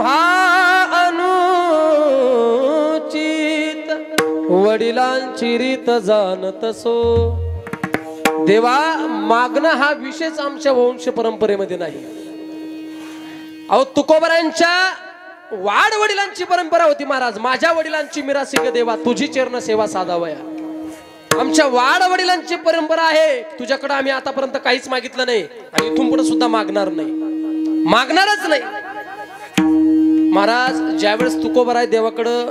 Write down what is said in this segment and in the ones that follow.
आम्हा अनुचित वडिलांची रीत जाणत सो। देवा मागणं हा विषयच आमच्या वंश परंपरेमध्ये नाही। अहो तुकोबरांच्या वाड वडिलांची परंपरा होती महाराज, माझ्या वडिलांची मिरासी ग देवा तुझी चरण सेवा साधावया। आमच्या वाड वडिलांची परंपरा आहे, तुझ्याकडे आम्ही आतापर्यंत काहीच मागितलं नाही आणि इथून पुढे सुद्धा मागणार नाही, मागणारच नाही। महाराज ज्यावेळेस तुकोबराय देवाकडं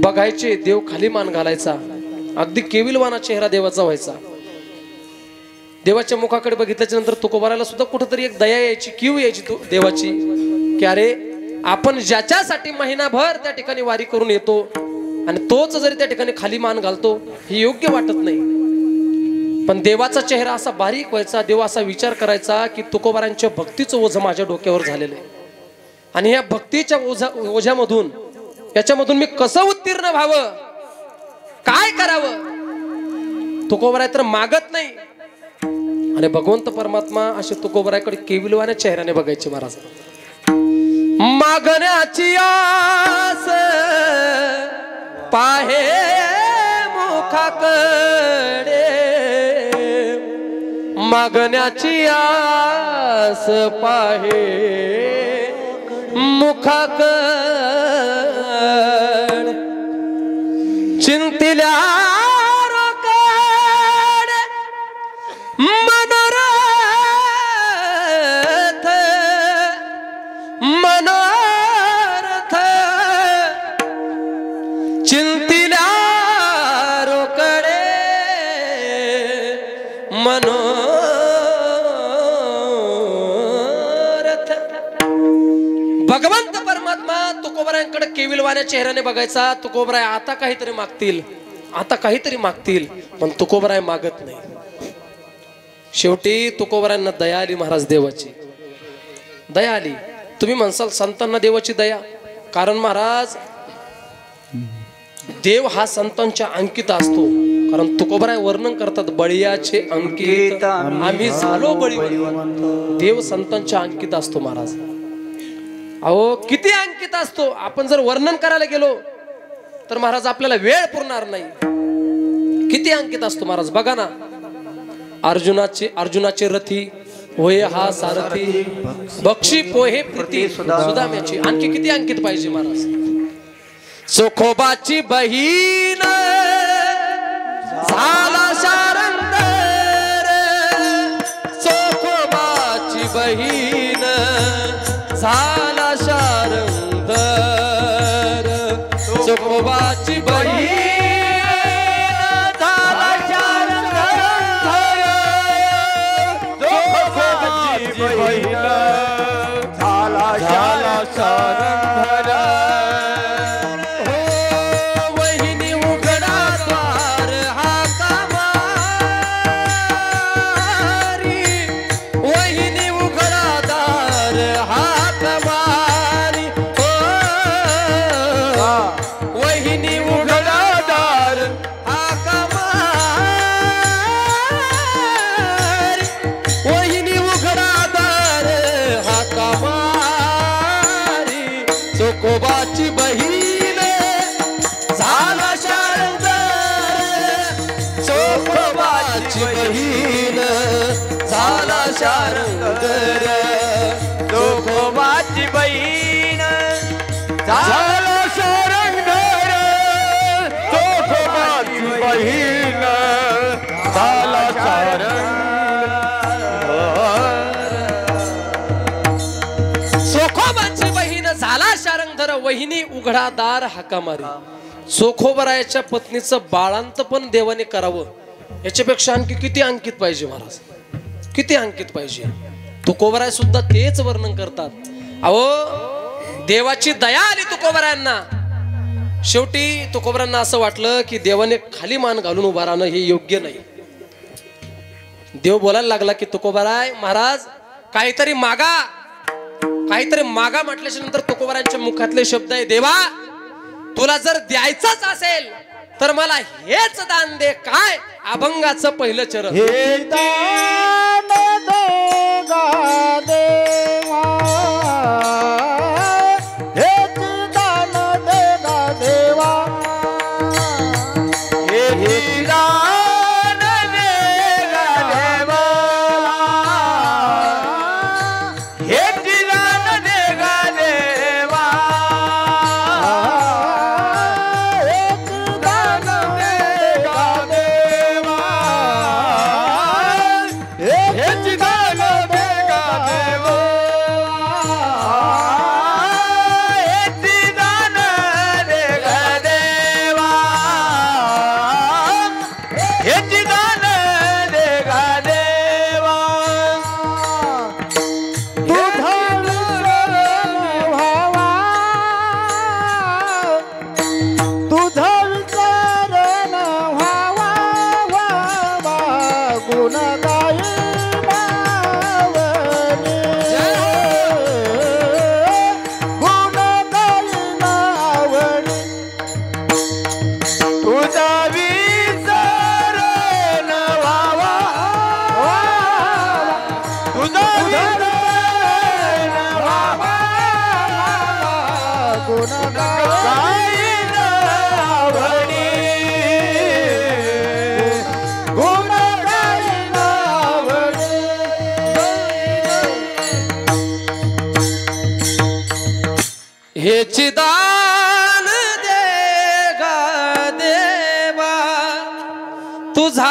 बघायचे, देव खाली मान घालायचा, अगदी केविलवाना चेहरा देवाचा व्हायचा। देवाच्या मुखाकडे बघितल्याच्या नंतर तुकोबरायला सुद्धा कुठेतरी एक दया यायची, कीव यायची देवाची, की अरे आपण ज्याच्यासाठी महिनाभर त्या ठिकाणी वारी करून येतो आणि तोच जरी त्या ठिकाणी खाली मान घालतो हे योग्य वाटत नाही। पण देवाचा चेहरा असा बारीक व्हायचा, देव असा विचार करायचा की तुकोबरांच्या भक्तीचं ओझं माझ्या डोक्यावर झालेलं आहे आणि या भक्तीच्या ओझ्यामधून याच्यामधून मी कसं उत्तीर्ण व्हावं, काय करावं। तुकोबराय तर मागत नाही आणि भगवंत परमात्मा असे तुकोबरायकडे केविलवाण्या चेहऱ्याने बघायचे महाराज। मागण्याची आस पाहे मुखाकडे, मागण्याची आस पाहे मुखाकडे, चिंतिल्या रोकडे मनोरथ मनोरथ, चिंतिल्या रोकडे मनोरथ। भगवंत परमात्मा तुकोबरायांकडे केविलवाण्या चेहऱ्याने बघायचा। तुकोबराय आता काहीतरी मागतील, आता काहीतरी मागतील, पण तुकोबराय मागत नाही। शेवटी तुकोबरायांना दया आली महाराज, देवाची दया आली। तुम्ही म्हणसाल संतांना देवाची दया, कारण महाराज देव हा संतांच्या अंकित असतो। कारण तुकोबराय वर्णन करतात, बळीयाचे अंकित आम्ही झालो बळीवंत। देव संतांच्या अंकित असतो महाराज। अहो किती अंकित असतो, आपण जर वर्णन करायला गेलो तर महाराज आपल्याला वेळ पुरणार नाही। किती अंकित असतो महाराज, बघा ना, अर्जुनाचे रथी होय हा सारथी, बक्षी पोहे प्रीती सुदाम्याची, आणखी किती अंकित पाहिजे महाराज। चोखोबाची बहीण झाला शारंगर, चोखोबाची बहीण झाला शारंगर, चोखोबाची बहीण वहिनी उघडा द्वार हाका मारी, वहिनी उघडा दार हाका मारी, वहिनी उघडा दार हाका मारी, वहिनी उघडा दार हाका मारी, चोखोबाची बहीण झाला शारंगर, चोखोबाची बहीण झाला शारंगर, चोखोबाची बहीण झाला शारंगर, चोखोबाची बहीण झाला शारंगर, चोखोबाची बहीण झाला शारंगधर, वहिनी उघडा दार हाका मारी। चोखोबरायाच्या पत्नीचं बाळांत पण देवाने करावं, याच्यापेक्षा आणखी किती अंकित पाहिजे महाराज, किती अंकित पाहिजे। तुकोबराय सुद्धा तेच वर्णन करतात। अहो देवाची दया आली तुकोबरायांना। शेवटी तुकोबरायांना असं वाटलं की देवाने खाली मान घालून उभा राहणं हे योग्य नाही। देव बोलायला लागला की तुकोबराय महाराज काहीतरी मागा, काहीतरी मागा म्हटल्याच्या नंतर तुकोबरायांच्या मुखातले शब्द आहे, देवा तुला जर द्यायचंच असेल तर मला हेच दान दे। काय? अभंगाचं पहिलं चरण, हे दान दे गा देवा गुण गाई नावनी गुण गाई नावनी तुझा विसर न व्हावा तुझा विसर न व्हावा गुण गाई नावनी गुण गाई नावनी हेची दान दे गा देवा तुझा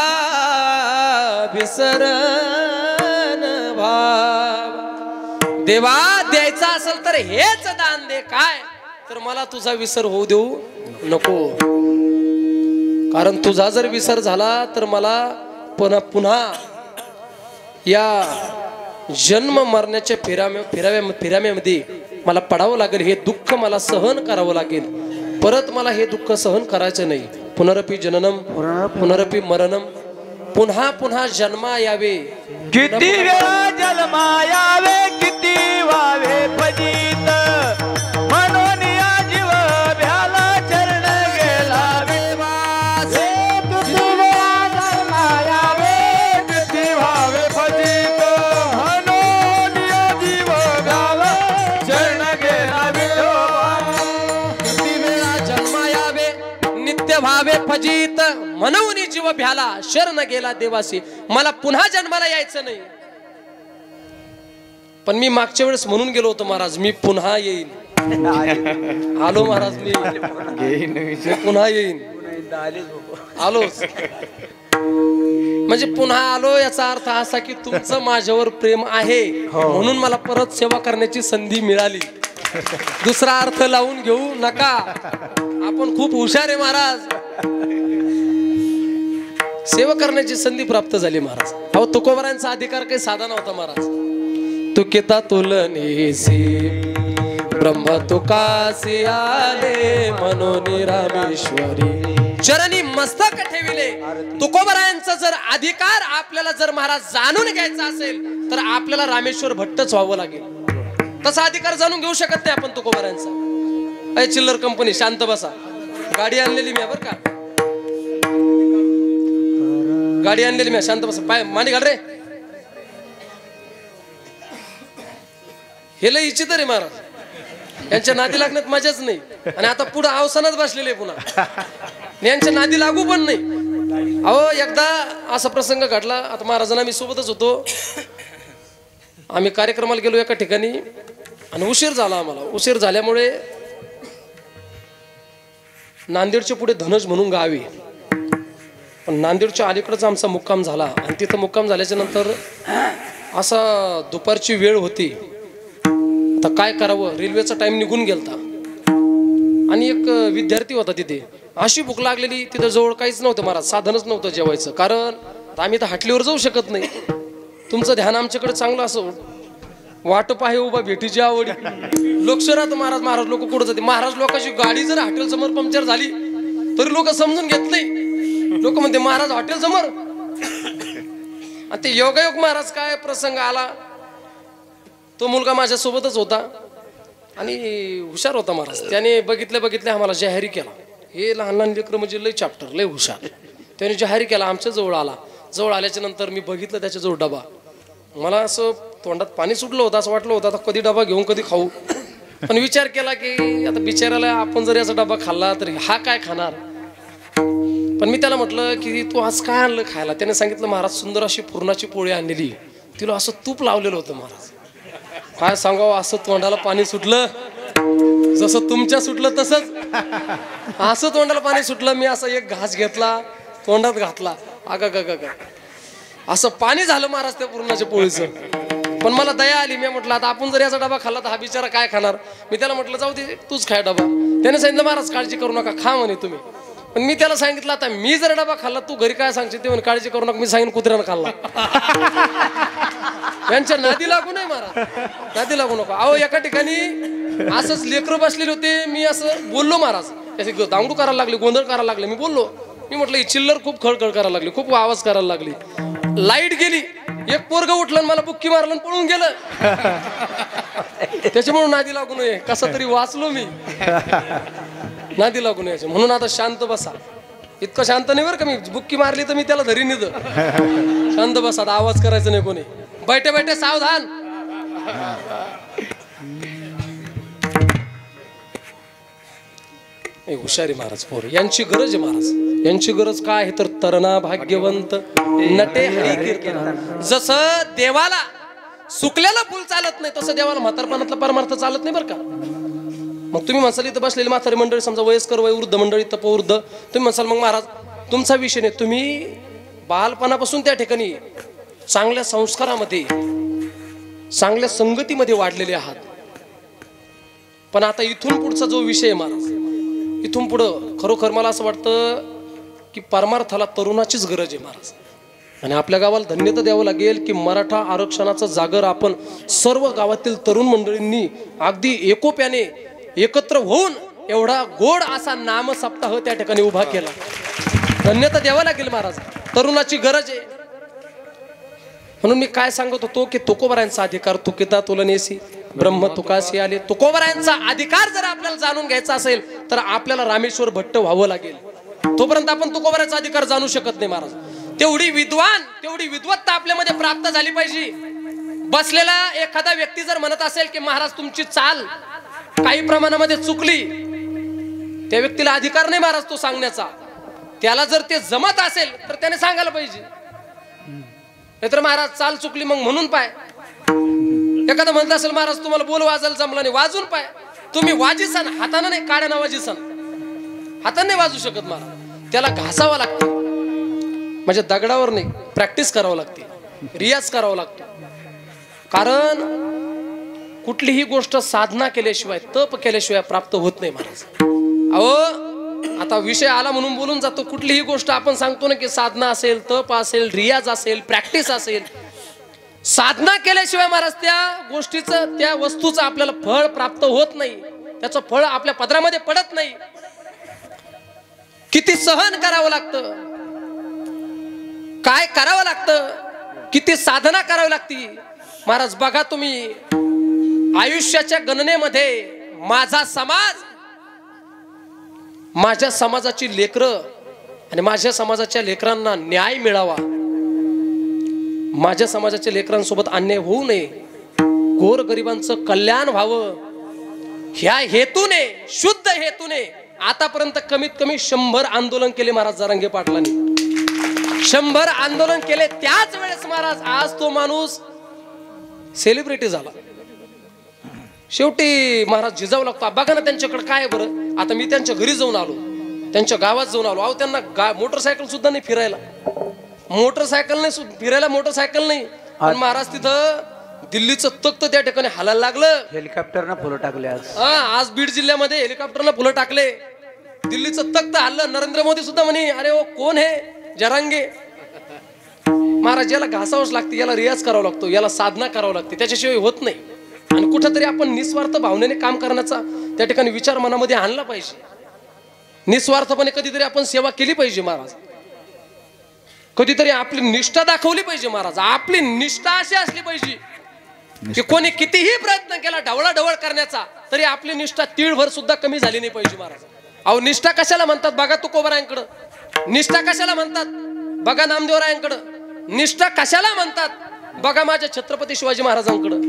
विसरण भाव देवा द्यायचा असेल तर हेच दान दे काय तर मला तुझा विसर होऊ देऊ नको कारण तुझा जर विसर झाला तर मला पुन्हा या जन्म मरण्याच्या फिराव्यामध्ये मला पडावं लागेल हे दुःख मला सहन करावं लागेल परत मला हे दुःख सहन करायचं नाही पुनरपी जननम पुनरपी मरणम पुन्हा पुन्हा जन्मा यावे किती वेळा जन्मा यावे किती व्हावे फजित म्हणून या जीव भ्याला चरण गेला विश्वास किती वेळा जन्मा यावे किती व्हावे फजित म्हणून या जीव भ्याला चरण गेला विश्वास किती वेळा जन्मा यावे नित्य भावे फजित म्हणून जीव भ्याला शरण गेला देवासी मला पुन्हा जन्माला यायचं नाही पण मी मागच्या वेळेस म्हणून गेलो होतो महाराज मी पुन्हा येईन आलो महाराज मी पुन्हा येईन आलोच म्हणजे पुन्हा आलो याचा अर्थ असा की तुमचं माझ्यावर प्रेम आहे म्हणून मला परत सेवा करण्याची संधी मिळाली दुसरा अर्थ लावून घेऊ नका आपण खूप हुशार आहे महाराज सेवा करण्याची संधी प्राप्त झाली महाराज अहो तुकोबरांचा अधिकार काही साधा नव्हता महाराज तुकिता तुलनेसी ब्रह्म तुकासी आले मनोनी रामेश्वरी चरणी मस्तक ठेविले तुकोबरायांचा जर अधिकार आपल्याला जर महाराज जाणून घ्यायचा असेल तर आपल्याला रामेश्वर भट्टच व्हावं लागेल तसा अधिकार जाणून घेऊ शकत नाही आपण तुकोबरायांचा अय चिल्लर कंपनी शांत बसा गाडी आणलेली मी बर का गाडी आणलेली मी शांत बसा पाय मांडी घाल रे हे लय इच्छित रे महाराज यांच्या नादी लागण्यात मजाच नाही आणि आता पुढे अवसानात बसलेले पुन्हा यांच्या नादी लागू पण नाही अहो एकदा असा प्रसंग घडला आता महाराजांना मी सोबतच होतो आम्ही कार्यक्रमाला गेलो एका ठिकाणी आणि उशीर झाला आम्हाला उशीर झाल्यामुळे नांदेडच्या पुढे धनज म्हणून गावी पण नांदेडच्या अलीकडेच आमचा मुक्काम झाला आणि तिथं मुक्काम झाल्याच्या नंतर असा दुपारची वेळ होती आता काय करावं रेल्वेचा टाइम निघून गेलता आणि एक विद्यार्थी होता तिथे अशी भूक लागलेली तिथं जवळ काहीच नव्हतं महाराज साधनच नव्हतं जेवायचं कारण आम्ही तर हाटलीवर जाऊ शकत नाही तुमचं ध्यान आमच्याकडे चांगलं असं वाटप आहे उभा भेटीची आवडी लक्ष राहतं महाराज लोक कुठं जाते महाराज लोकांची गाडी जर हॉटेल समोर पंक्चर झाली तरी लोक समजून घेत नाही लोक म्हणते महाराज हॉटेल समोर आणि ते योगायोग महाराज काय प्रसंग आला तो मुलगा माझ्या सोबतच होता आणि हुशार होता महाराज त्याने बघितले आम्हाला जाहीर केला हे लहान लहान लेकरं म्हणजे लय चॅप्टर लय हुशार त्याने जाहीर केला आमच्या जवळ आला जवळ आल्याच्या नंतर मी बघितलं त्याच्या जवळ डबा मला असं तोंडात पाणी सुटलं होतं असं वाटलं होतं आता कधी डबा घेऊन कधी खाऊ पण विचार केला की आता बिचारायला आपण जर याचा डबा खाल्ला तर हा काय खाणार पण मी त्याला म्हटलं की तू आज काय आणलं खायला त्याने सांगितलं महाराज सुंदर अशी पुरणाची पोळी आणलेली तिला असं तूप लावलेलं होतं महाराज काय सांगावं असं तोंडाला पाणी सुटलं जसं तुमच्या सुटलं तसंच असं तोंडाला पाणी सुटलं मी असा एक घास घेतला तोंडात घातला ग असं पाणी झालं महाराज त्या पुरणाच्या पोळीचं पण मला दया आली मी म्हटलं आता आपण जर याचा डबा खाल्ला तर हा बिचारा काय खाणार मी त्याला म्हटलं जाऊ दे तूच खाय डबा त्याने सांगितलं महाराज काळजी करू नका खा म्हणे तुम्ही पण मी त्याला सांगितलं आता मी जर डबा खाल्ला तू घरी काय सांगशील ते म्हणे काळजी करू नका मी सांगेन कुत्र्यानं खाल्ला यांच्या नादी लागू नाही महाराज नादी लागू नका अहो एका ठिकाणी असंच लेकरं बसलेले होते मी असं बोललो महाराज त्याचे दांगडू करायला लागले गोंधळ करायला लागले मी बोललो मी म्हटलं ही चिल्लर खूप खळखळ करायला लागली खूप आवाज करायला लागली लाईट गेली, एक पोरग उठलं आणि मला बुक्की मारलं आणि पळून गेलं. त्याच्यामुळे नादी लागू नये, कसा तरी वाचलो मी. नादी लागू नये म्हणून आता शांत बसा. इतकं शांत नाही बरं का, मी बुक्की मारली तर मी त्याला धरी निद. शांत बसा, आवाज करायचा नाही कोणी. बैठे बैठे सावधान. हुशारी महाराज पोर, यांची गरज आहे महाराज. यांची गरज काय आहे तर तरणा भाग्यवंत नटे हरी कीर्तन. जसं देवाला सुकलेला फुल चालत नाही तसं देवाला म्हातारपणातला परमार्थ चालत नाही बरं का. मग तुम्ही म्हणसाल इथं बसलेली म्हातारी मंडळी, समजा वयस्कर वयोवृद्ध मंडळी, तपवृद्ध, तुम्ही म्हणसाल मग महाराज तुमचा विषय नाही, तुम्ही बालपणापासून त्या ठिकाणी चांगल्या संस्कारामध्ये चांगल्या संगतीमध्ये वाढलेले आहात. पण आता इथून पुढचा जो विषय आहे महाराज, इथून पुढं खरोखर मला असं वाटतं की परमार्थाला तरुणाचीच गरज आहे महाराज. आणि आपल्या गावाला धन्यता द्यावं लागेल की मराठा आरक्षणाचा जागर आपण सर्व गावातील तरुण मंडळींनी अगदी एकोप्याने एकत्र होऊन एवढा गोड असा नाम सप्ताह त्या ठिकाणी उभा केला. धन्यता द्यावं लागेल महाराज, तरुणाची गरज आहे. म्हणून मी काय सांगत होतो की तुकोबरायांचा अधिकार तुकिता तुलनेसी ब्रह्म तुकासी आले. तुकोबरायांचा अधिकार जर आपल्याला जाणून घ्यायचा असेल तर आपल्याला रामेश्वर भट्ट व्हावं लागेल. तोपर्यंत आपण तुकोबरायांचा अधिकार जाणू शकत नाही महाराज. तेवढी विद्वान, तेवढी विद्वत्ता आपल्यामध्ये प्राप्त झाली पाहिजे. बसलेला एखादा व्यक्ती जर म्हणत असेल की महाराज तुमची चाल काही प्रमाणामध्ये चुकली, त्या व्यक्तीला अधिकार नाही महाराज तो सांगण्याचा. त्याला जर ते जमत असेल तर त्याने सांगायला पाहिजे. नाहीतर महाराज चाल चुकली मग म्हणून पाय. एखादा म्हणत असेल महाराज तुम्हाला बोल वाजायला जमला नाही, वाजून पाय. तुम्ही वाजिसान, हाताने नाही, काड्यानं वाजिसान. हाताने नाही वाजू शकत महाराज, त्याला घासावं लागतं. म्हणजे दगडावर नाही, प्रॅक्टिस करावं लागते, रियाज करावा लागतो. कारण कुठलीही गोष्ट साधना केल्याशिवाय, तप केल्याशिवाय प्राप्त होत नाही महाराज. अहो आता विषय आला म्हणून बोलून जातो. कुठलीही गोष्ट आपण सांगतो ना की साधना असेल, तप असेल, रियाज असेल, प्रॅक्टिस असेल, साधना केल्याशिवाय महाराज त्या गोष्टीचं, त्या वस्तूचं आपल्याला फळ प्राप्त होत नाही. त्याचं फळ आपल्या पदरामध्ये पडत नाही. किती सहन करावं लागतं, काय करावं लागतं, किती साधना करावी लागती महाराज. बघा तुम्ही आयुष्याच्या गणनेमध्ये माझा समाज, माझ्या समाजाची लेकरं आणि माझ्या समाजाच्या लेकरांना न्याय मिळावा, माझ्या समाजाच्या लेकरांसोबत अन्याय होऊ नये, गोरगरिबांचं कल्याण व्हावं, ह्या हेतूने, शुद्ध हेतूने आतापर्यंत कमीत कमी 100 आंदोलन केले महाराज जरांगे पाटलांनी. 100 आंदोलन केले. त्याच वेळेस महाराज आज तो माणूस सेलिब्रिटी झाला. शेवटी महाराज झिजावं लागतो. बघा ना त्यांच्याकडे काय बरं. आता मी त्यांच्या घरी जाऊन आलो, त्यांच्या गावात जाऊन आलो. अहो त्यांना मोटरसायकल सुद्धा नाही फिरायला, मोटरसायकल नाही फिरायला, मोटरसायकल नाही. पण महाराज तिथं दिल्लीचं तख्त त्या ठिकाणी हालायला लागलं. हेलिकॉप्टरनं फुलं टाकले आज. आज बीड जिल्ह्यामध्ये हेलिकॉप्टरला फुलं टाकले, दिल्लीचं तख्त हल्लं. नरेंद्र मोदी सुद्धा म्हणे अरे ओ कोण हे जरांगे. महाराज याला घासावंच लागते, याला रियाज करावा लागतो, याला साधना करावं लागते, त्याच्याशिवाय होत नाही. आणि कुठेतरी आपण निस्वार्थ भावनेने काम करण्याचा त्या ठिकाणी विचार मनामध्ये आणला पाहिजे. निस्वार्थपणे कधीतरी आपण सेवा केली पाहिजे महाराज. कधीतरी आपली निष्ठा दाखवली पाहिजे महाराज. आपली निष्ठा अशी असली पाहिजे की कोणी कितीही प्रयत्न केला ढवळाढवळ करण्याचा तरी आपली निष्ठा तीळभर सुद्धा कमी झाली नाही पाहिजे महाराज. अहो निष्ठा कशाला म्हणतात बघा तुकोबरायांकडं, निष्ठा कशाला म्हणतात बघा नामदेवरायांकडं, निष्ठा कशाला म्हणतात बघा माझ्या छत्रपती शिवाजी महाराजांकडं,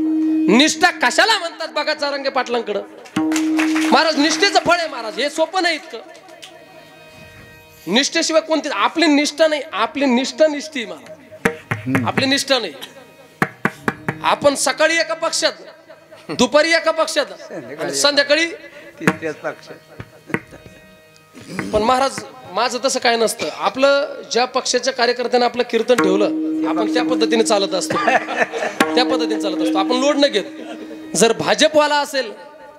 निष्ठा कशाला म्हणतात बघा जरांगे पाटलांकडं. महाराज निष्ठेचं फळ आहे महाराज, हे सोपं नाही इतकं. निष्ठेशिवाय कोणती आपली निष्ठा नाही, आपली निष्ठा निष्ठी महाराज, आपली निष्ठा नाही. आपण सकाळी एका पक्षात, दुपारी एका पक्षात, संध्याकाळी तिसऱ्याच पक्षात. पण महाराज माझं तसं काय नसतं. आपलं ज्या पक्षाच्या कार्यकर्त्यांना आपलं कीर्तन ठेवलं आपण त्या पद्धतीने चालत असतो, त्या पद्धतीने चालत असतो. आपण लोड न घेत. जर भाजपवाला असेल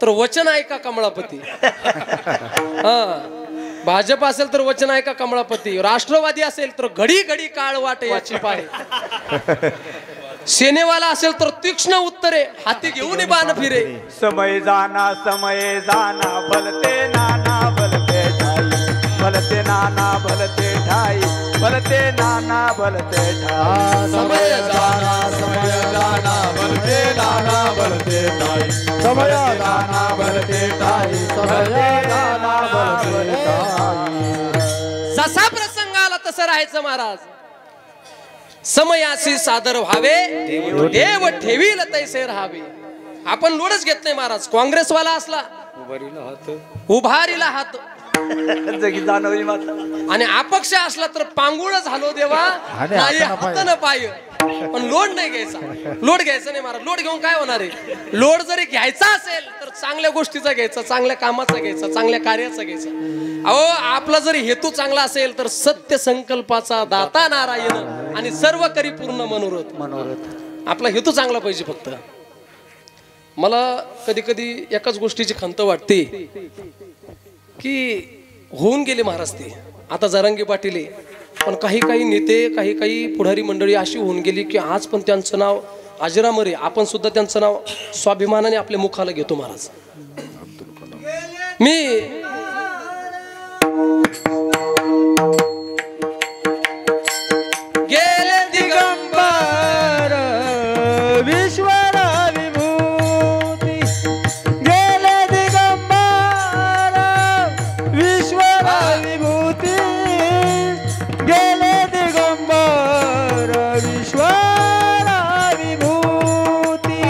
तर वचन ऐका कमळापती, भाजप असेल तर वचन ऐका कमळापती, राष्ट्रवादी असेल तर घडी घडी काळ वाट याची पाय, सेनेवाला असेल तर तीक्ष्ण उत्तरे हाती घेऊन बाण फिरे. समय जाना भलते नाना भलते ठाई, भलते नाना भलते ठाई. भलते नाना भलते ठाई समय जाना भलते नाना भलते ठाई समय जाना भलते ठाई समय जाना भलते ठाई जसा प्रसंग आला तसं राहायचं महाराज. समयासी सादर व्हावे देव ठेवील तैसे राहावे. आपण लोडच घेत नाही महाराज. काँग्रेसवाला असला उभारीला हात जगी जाणवली माता आणि अपक्ष असला तर पांगुळ झालो देवा नाही हातानं पाय. पण लोड नाही घ्यायचा. लोड घ्यायचा नाही महाराज. लोड घेऊन काय होणार आहे. लोड जरी घ्यायचा असेल तर चांगल्या गोष्टीचा घ्यायचा, चांगल्या कामाचा घ्यायचा, चांगल्या कार्याचा घ्यायचा. अहो आपला जरी हेतू चांगला असेल तर सत्य संकल्पाचा दाता नारायण आणि सर्व करी पूर्ण मनोरथ. आपला हेतू चांगला पाहिजे फक्त. मला कधी कधी एकाच गोष्टीची खंत वाटते की होऊन गेले महाराज ते आता जरांगे पाटील. पण काही काही नेते काही काही पुढारी मंडळी अशी होऊन गेली की आज पण त्यांचं नाव अजरामर आहे. आपण सुद्धा त्यांचं नाव स्वाभिमानाने आपल्या मुखाला घेतो महाराज. मी गेले दिगंबर विश्वर विभूती गेले दिगंबर विश्वर विभूती गेले दिगंबर विश्वर विभूती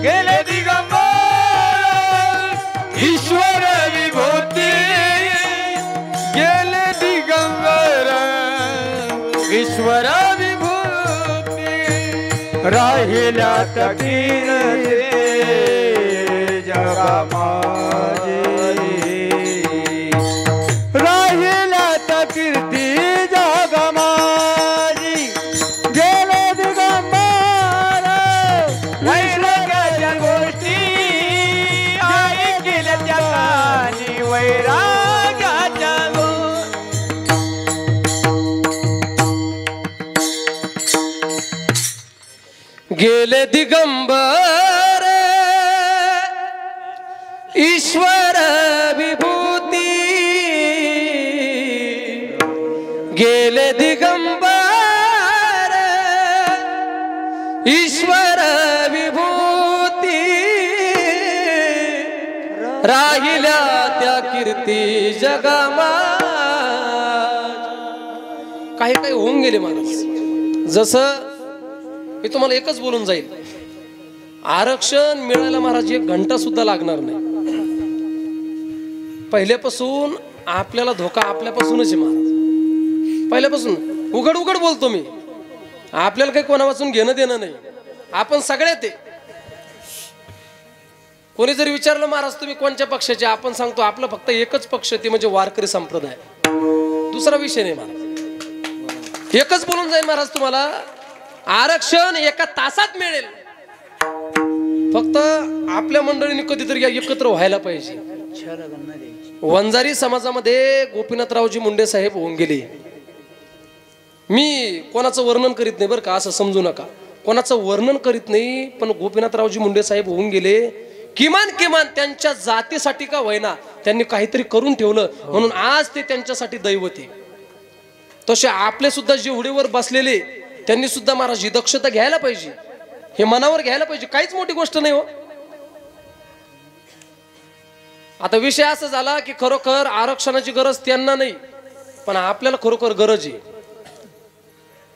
गेले दिगंबर ईश्वर विभूती गेले दिगंबर ईश्वर विभूती राहिल्या तकीर जगमाजी राहिल्या तकीर्ती जगमाजी गेले दिगंबर वैराग्याच्या गोष्टी ऐकल्या त्या कानी वैराग्याच्या गेले दिगंबर ईश्वर विभूती गेले दिगंबर ईश्वर विभूती राहिल्या त्या कीर्ती जगामा. काही काही होऊन गेले महाराज. जसं मी तुम्हाला एकच बोलून जाईल. आरक्षण मिळायला महाराज 1 घंटा सुद्धा लागणार नाही. पहिल्यापासून आपल्याला धोका आपल्यापासूनच आहे महाराज. पहिल्यापासून उघड उघड बोलतो मी. आपल्याला काही कोणापासून घेणं देणं नाही. आपण सगळ्यात आहे. कोणी जरी विचारलं महाराज तुम्ही कोणत्या पक्षाचे, आपण सांगतो आपलं फक्त एकच पक्ष ते म्हणजे वारकरी संप्रदाय. दुसरा विषय नाही महाराज. एकच बोलून जाईल महाराज तुम्हाला. आरक्षण 1 तासात मिळेल. फक्त आपल्या मंडळीने कधीतरी एकत्र व्हायला पाहिजे. वंजारी समाजामध्ये गोपीनाथरावजी मुंडे साहेब होऊन गेले. मी कोणाचं वर्णन करीत नाही बरं का, असं समजू नका. कोणाचं वर्णन करीत नाही, पण गोपीनाथरावजी मुंडे साहेब होऊन गेले. किमान किमान त्यांच्या जातीसाठी का होईना त्यांनी काहीतरी करून ठेवलं म्हणून आज ते त्यांच्यासाठी दैवत आहे. तसे आपले सुद्धा जेवढेवर बसलेले त्यांनी सुद्धा महाराज ही दक्षता घ्यायला पाहिजे. हे मनावर घ्यायला पाहिजे. काहीच मोठी गोष्ट नाही हो. आता विषय असा झाला की खरोखर आरक्षणाची गरज त्यांना नाही, पण आपल्याला खरोखर गरज आहे.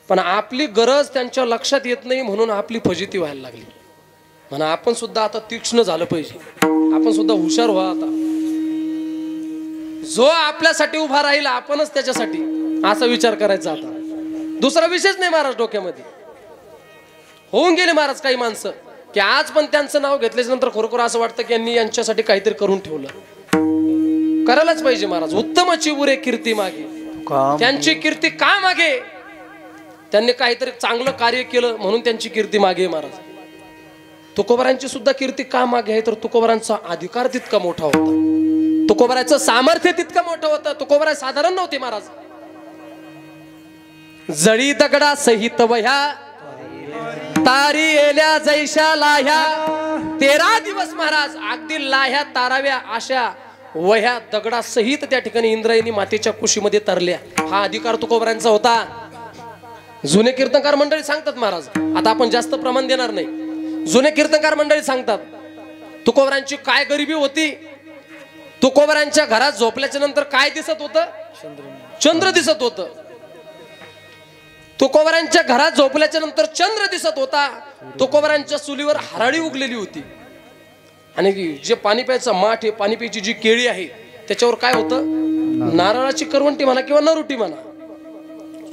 पण आपली गरज त्यांच्या लक्षात येत नाही म्हणून आपली फजिती व्हायला लागली. म्हणा आपण सुद्धा आता तीक्ष्ण झालं पाहिजे. आपण सुद्धा हुशार व्हा. आता जो आपल्यासाठी उभा राहील आपणच त्याच्यासाठी असा विचार करायचा. आता दुसरा विषयच नाही महाराज डोक्यामध्ये. होऊन गेले महाराज काही माणसं की आज पण त्यांचं नाव घेतल्याच्या नंतर खरोखर असं वाटतं की यांनी यांच्यासाठी काहीतरी करून ठेवलं. करायलाच पाहिजे महाराज. उत्तमाची उरे कीर्ती मागे. त्यांची कीर्ती का मागे? त्यांनी काहीतरी चांगलं कार्य केलं म्हणून त्यांची कीर्ती मागे महाराज. तुकोबारांची सुद्धा कीर्ती का मागे आहे? तर तुकोबारांचा अधिकार तितका मोठा होता. तुकोबाराचं सामर्थ्य तितकं मोठं होतं. तुकोबारा साधारण नव्हते महाराज. जळी दगडा सहित वह्या तारी येल्या जैशा लाह्या 13 दिवस महाराज अगदी लाह्या ताराव्या अशा वह्या दगडा सहित त्या ठिकाणी इंद्रायणी मातेच्या कुशीमध्ये तरल्या. हा अधिकार तुकोबरांचा होता. जुने कीर्तनकार मंडळी सांगतात महाराज, आता आपण जास्त प्रमाण देणार नाही. जुने कीर्तनकार मंडळी सांगतात तुकोबरांची काय गरिबी होती. तुकोबरांच्या घरात झोपल्याच्या नंतर काय दिसत होतं? चंद्र दिसत होतं. तुकोबरांच्या घरात झोपल्याच्या नंतर चंद्र दिसत होता. तुकोबरांच्या चुलीवर हराळी उगलेली होती आणि जे पाणी प्यायचं माठ आहे, पाणी प्यायची जी केळी आहे त्याच्यावर काय होतं? नारळाची करवंटी म्हणा किंवा नरुटी म्हणा.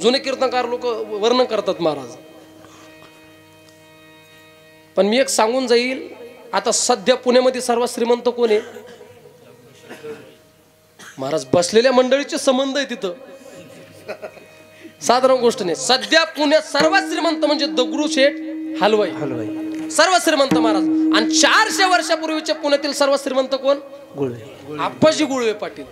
जुने कीर्तनकार लोक वर्णन करतात महाराज. पण मी एक सांगून जाईल, आता सध्या पुण्यामध्ये सर्वात श्रीमंत कोण आहे महाराज? बसलेल्या मंडळीचे संबंध आहे तिथं. साधारण गोष्ट नाही. सध्या पुण्यात सर्वात श्रीमंत म्हणजे दगडू शेठ हलवाई, सर्वात श्रीमंत महाराज. आणि 400 वर्षापूर्वीच्या पुण्यातील सर्वात श्रीमंत कोण? गुळवे, आप्पाजी गुळवे पाटील.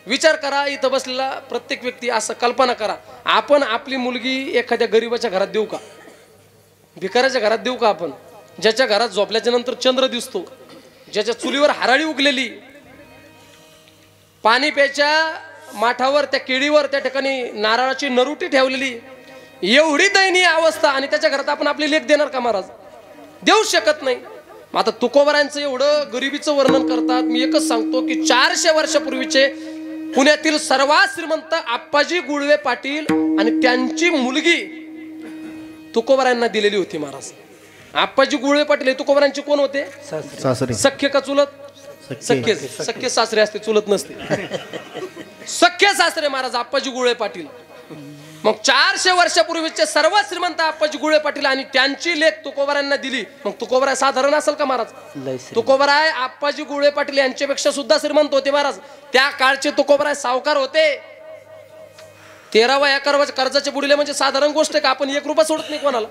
विचार करा, इथं बसलेला प्रत्येक व्यक्ती असं कल्पना करा, आपण आपली मुलगी एखाद्या गरीबाच्या घरात देऊ का? भिकाऱ्याच्या घरात देऊ का आपण? ज्याच्या घरात झोपल्याच्या नंतर चंद्र दिसतो, ज्याच्या चुलीवर हराळी उगलेली, पाणी प्यायच्या माठावर त्या केळीवर त्या ठिकाणी नारळाची नरुटी ठेवलेली, एवढी दयनीय अवस्था, आणि त्याच्या घरात आपण आपली लेख देणार का महाराज? देऊ शकत नाही. आता तुकोबरांचं एवढं गरिबीचं वर्णन करतात. मी एकच सांगतो की 400 वर्षापूर्वीचे पुण्यातील सर्वात श्रीमंत आप्पाजी गुळवे पाटील आणि त्यांची मुलगी तुकोबरांना दिलेली होती महाराज. आप्पाजी गुळवे पाटील हे तुकोबरांचे कोण होते? सासरे. सख्य का चुलत? सख्य सासरे असते, चुलत नसते. सख्य सासरे महाराज आप्पाजी गुळवे पाटील. मग 400 वर्षापूर्वीचे सर्वात श्रीमंत आप्पाजी गुळवे पाटील आणि त्यांची लेख तुकोबरांना दिली. मग तुकोबराय साधारण असेल का महाराज? तुकोबराय आप्पाजी गुळवे पाटील यांच्यापेक्षा सुद्धा श्रीमंत होते महाराज. त्या काळचे तुकोबराय सावकार होते. 13व्या कर्जाचे बुडले म्हणजे साधारण गोष्ट आहे का? आपण 1 रुपया सोडत नाही कोणाला.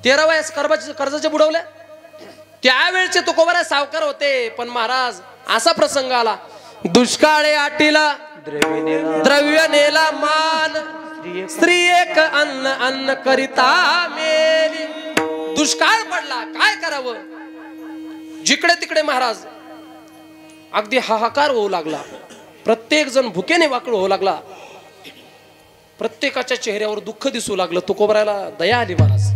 13व्या कर्जाचे बुडवल्या. त्यावेळचे तुकोबराय सावकार होते. पण महाराज असा प्रसंग आला, दुष्काळे आटीला द्रव्य नेला मान, स्त्री एक अन्न अन्न करिता मेली. दुष्काळ पडला, काय करावं? जिकडे तिकडे महाराज अगदी हाहाकार होऊ लागला. प्रत्येक जण भुकेने वाकड होऊ लागला. प्रत्येकाच्या चेहऱ्यावर दुःख दिसू लागलं. तुकोबरायला दया आली महाराज.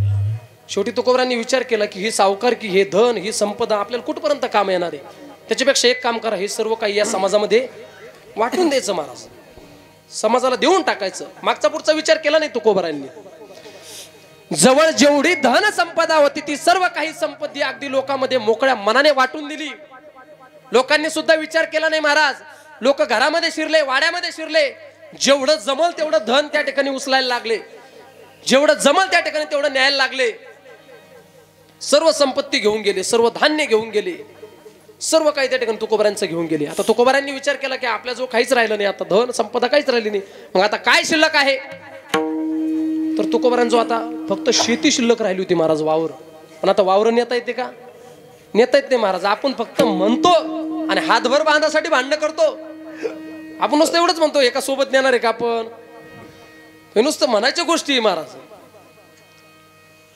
शेवटी तुकोबरांनी विचार केला की हे सावकार की हे धन ही संपदा आपल्याला कुठपर्यंत काम येणार आहे? त्याच्यापेक्षा एक काम करा, हे सर्व काही या समाजामध्ये वाटून द्यायचं महाराज, समाजाला देऊन टाकायचं. मागचा पुढचा विचार केला नाही तुकोबरांनी. जवळ जेवढी धन संपदा होती ती सर्व काही संपत्ती अगदी लोकांमध्ये मोकळ्या मनाने वाटून दिली. लोकांनी सुद्धा विचार केला नाही महाराज. लोक घरामध्ये शिरले, वाड्यामध्ये शिरले. जेवढं जमल तेवढं धन त्या ठिकाणी उचलायला लागले. जेवढं जमल त्या ठिकाणी तेवढं न्यायला लागले. सर्व संपत्ती घेऊन गेले, सर्व धान्य घेऊन गेले, सर्व काही त्या ठिकाणी तुकोबरांचं घेऊन गेले. आता तुकोबरांनी विचार केला की आपल्या जो काहीच राहिलं नाही, आता धन संपदा काहीच राहिली नाही, मग आता काय शिल्लक आहे? तर तुकोबरांचं आता फक्त शेती शिल्लक राहिली होती महाराज, वावर. पण आता वावर नेता येते का? नेता येत नाही महाराज. आपण फक्त म्हणतो आणि हातभर बांधासाठी भांडणं करतो. आपण नुसतं एवढंच म्हणतो, एका सोबत नेणार आहे का आपण? हे नुसतं म्हणायच्या गोष्टी आहे महाराज.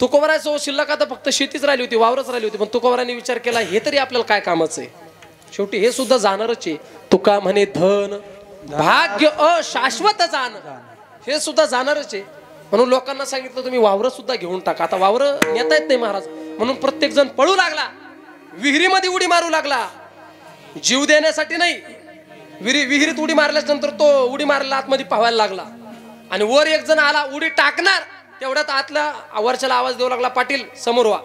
तुकोबरायचं शिल्लक आता फक्त शेतीच राहिली होती, वावरच राहिली होती. पण तुकोबरांनी विचार केला हे तरी आपल्याला काय कामाचं आहे? शेवटी हे सुद्धा जाणारच आहे. तुका म्हणे धन भाग्य अशाश्वत जाण, हे सुद्धा जाणारच आहे. म्हणून लोकांना सांगितलं तुम्ही वावर सुद्धा घेऊन टाका. आता वावर नेता येत नाही महाराज. म्हणून प्रत्येक जण पळू लागला, विहिरीमध्ये उडी मारू लागला. जीव देण्यासाठी नाही, विहिरीत उडी मारल्याच्या नंतर तो उडी मारायला आतमध्ये पाहायला लागला. आणि वर एक जण आला उडी टाकणार, तेवढ्यात आतला वरच्याला आवाज देऊ लागला, पाटील समोर व्हा.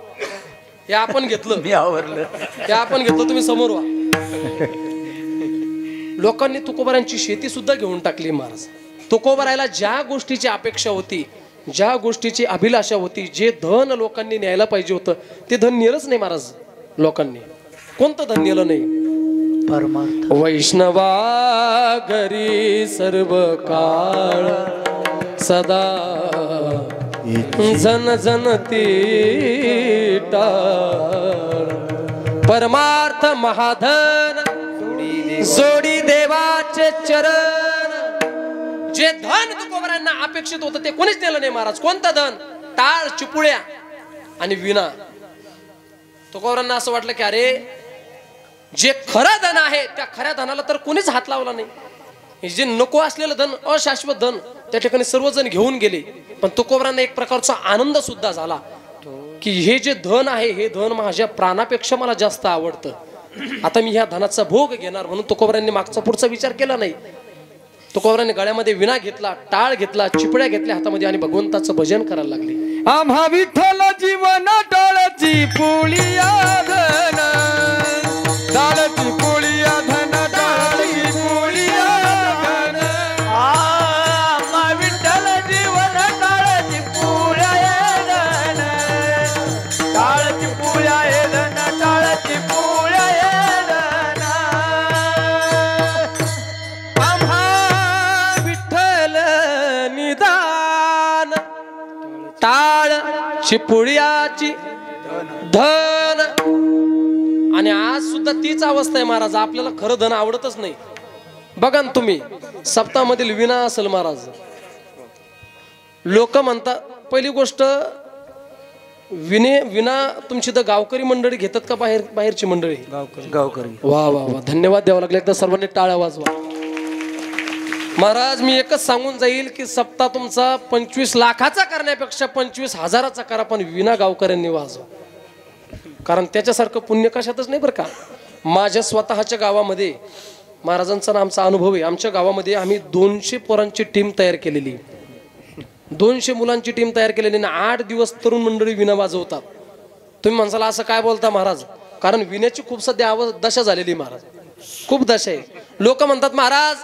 हे आपण घेतलं, मी आवरलं. हे आपण घेतलं, तुम्ही समोर व्हा. लोकांनी तुकोबरांची शेती सुद्धा घेऊन टाकली महाराज. तुकोबरायला ज्या गोष्टीची अपेक्षा होती, ज्या गोष्टीची अभिलाषा होती, जे धन लोकांनी न्यायला पाहिजे होतं ते धन नेलंच नाही महाराज. लोकांनी कोणतं धन नेलं नाही? परमार्थ. वैष्णवा घरी सर्व काळ सदा जन जन टाळ. परमार्थ महाधन जोडी देवाचे चरण, जे धन तुकोबरांना अपेक्षित होतं ते कोणीच नेलं नाही महाराज. कोणतं धन? टाळ, चिपुळ्या आणि विना. तुकोबरांना असं वाटलं की अरे जे खरं धन आहे त्या खऱ्या धनाला तर कोणीच हात लावला नाही. जे नको असलेलं धन, अशाश्वत धन, त्या ठिकाणी सर्वजण घेऊन गेले. पण तुकोबरांना एक प्रकारचा आनंद सुद्धा झाला की हे जे धन आहे हे धन माझ्या प्राणापेक्षा मला जास्त आवडतं. आता मी ह्या धनाचा भोग घेणार. म्हणून तुकोबरांनी मागचा पुढचा विचार केला नाही. तुकोबरांनी गळ्यामध्ये विना घेतला, टाळ घेतला, चिपड्या घेतल्या हातामध्ये आणि भगवंताचं भजन करायला लागले. आम्हा विठ्ठल जीवन टाळची पोळिया धन, टाळची पोळिया धन, टाळची पोळिया धन. आम्हा विठ्ठल जीवन टाळची पोळ्या धन, टाळची पोळ्या धन, टाळची पोळ्या धन. आम्हा विठ्ठल निदान टाळ चिपुळ्याची धन. आणि आज सुद्धा तीच अवस्था आहे महाराज. आपल्याला खरं धन आवडतच नाही. बघा ना तुम्ही, सप्ताहामधील विना असेल महाराज, लोक म्हणतात पहिली गोष्ट विना तुमची तर गावकरी मंडळी घेतात का बाहेरची मंडळी? गावकरी. वा वा वा, धन्यवाद द्यावा लागला. एकदा सर्वांनी टाळ्या वाजवा. महाराज मी एकच सांगून जाईल की सप्ताह तुमचा 25 लाखाचा करण्यापेक्षा 25,000चा करा, पण विना गावकऱ्यांनी वाजवा. कारण त्याच्यासारखं पुण्य कशातच नाही बरं का. माझ्या स्वतःच्या गावामध्ये महाराजांचा आमचा अनुभव आहे. आमच्या गावामध्ये आम्ही 200 पोरांची टीम तयार केलेली, 200 मुलांची टीम तयार केलेली ना. 8 दिवस तरुण मंडळी विना वाजवतात. तुम्ही म्हणसाला असं काय बोलता महाराज? कारण विण्याची खूप सध्या दशा झालेली महाराज, खूप दशा आहे. लोक म्हणतात महाराज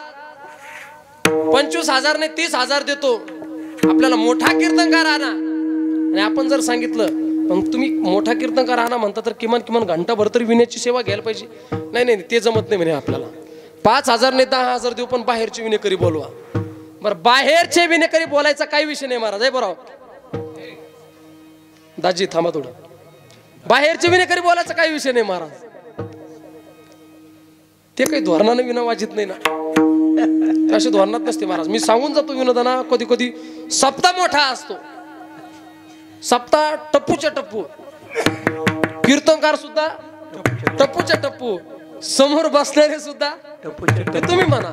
25,000 नाही 30,000 देतो, आपल्याला मोठा कीर्तनकार आणा. आणि आपण जर सांगितलं पण तुम्ही मोठा कीर्तनकार आणा म्हणता तर किमान घंटाभर तरी विण्याची सेवा घ्यायला पाहिजे. नाही ते जमत नाही म्हणे आपल्याला. 5,000 नाही 10,000 देऊ, पण बाहेरचे विनेकरी बोलवा. बरं, बाहेरचे विनेकरी बोलायचा काही विषय नाही महाराज. आहे बरोबर दाजी, थांबा थोडं. बाहेरचे विनेकरी बोलायचा काही विषय नाही महाराज. ते काही धोरणानं विना वाजित नाही ना, अशी धोरणात नसते महाराज. मी सांगून जातो विनोदाना, कधी कधी सप्ताह मोठा असतो, सप्ताह टप्पूच्या टप्पू, कीर्तनकार सुद्धा टप्पूच्या टप्पू, समोर बसणारे सुद्धा ते तुम्ही म्हणा.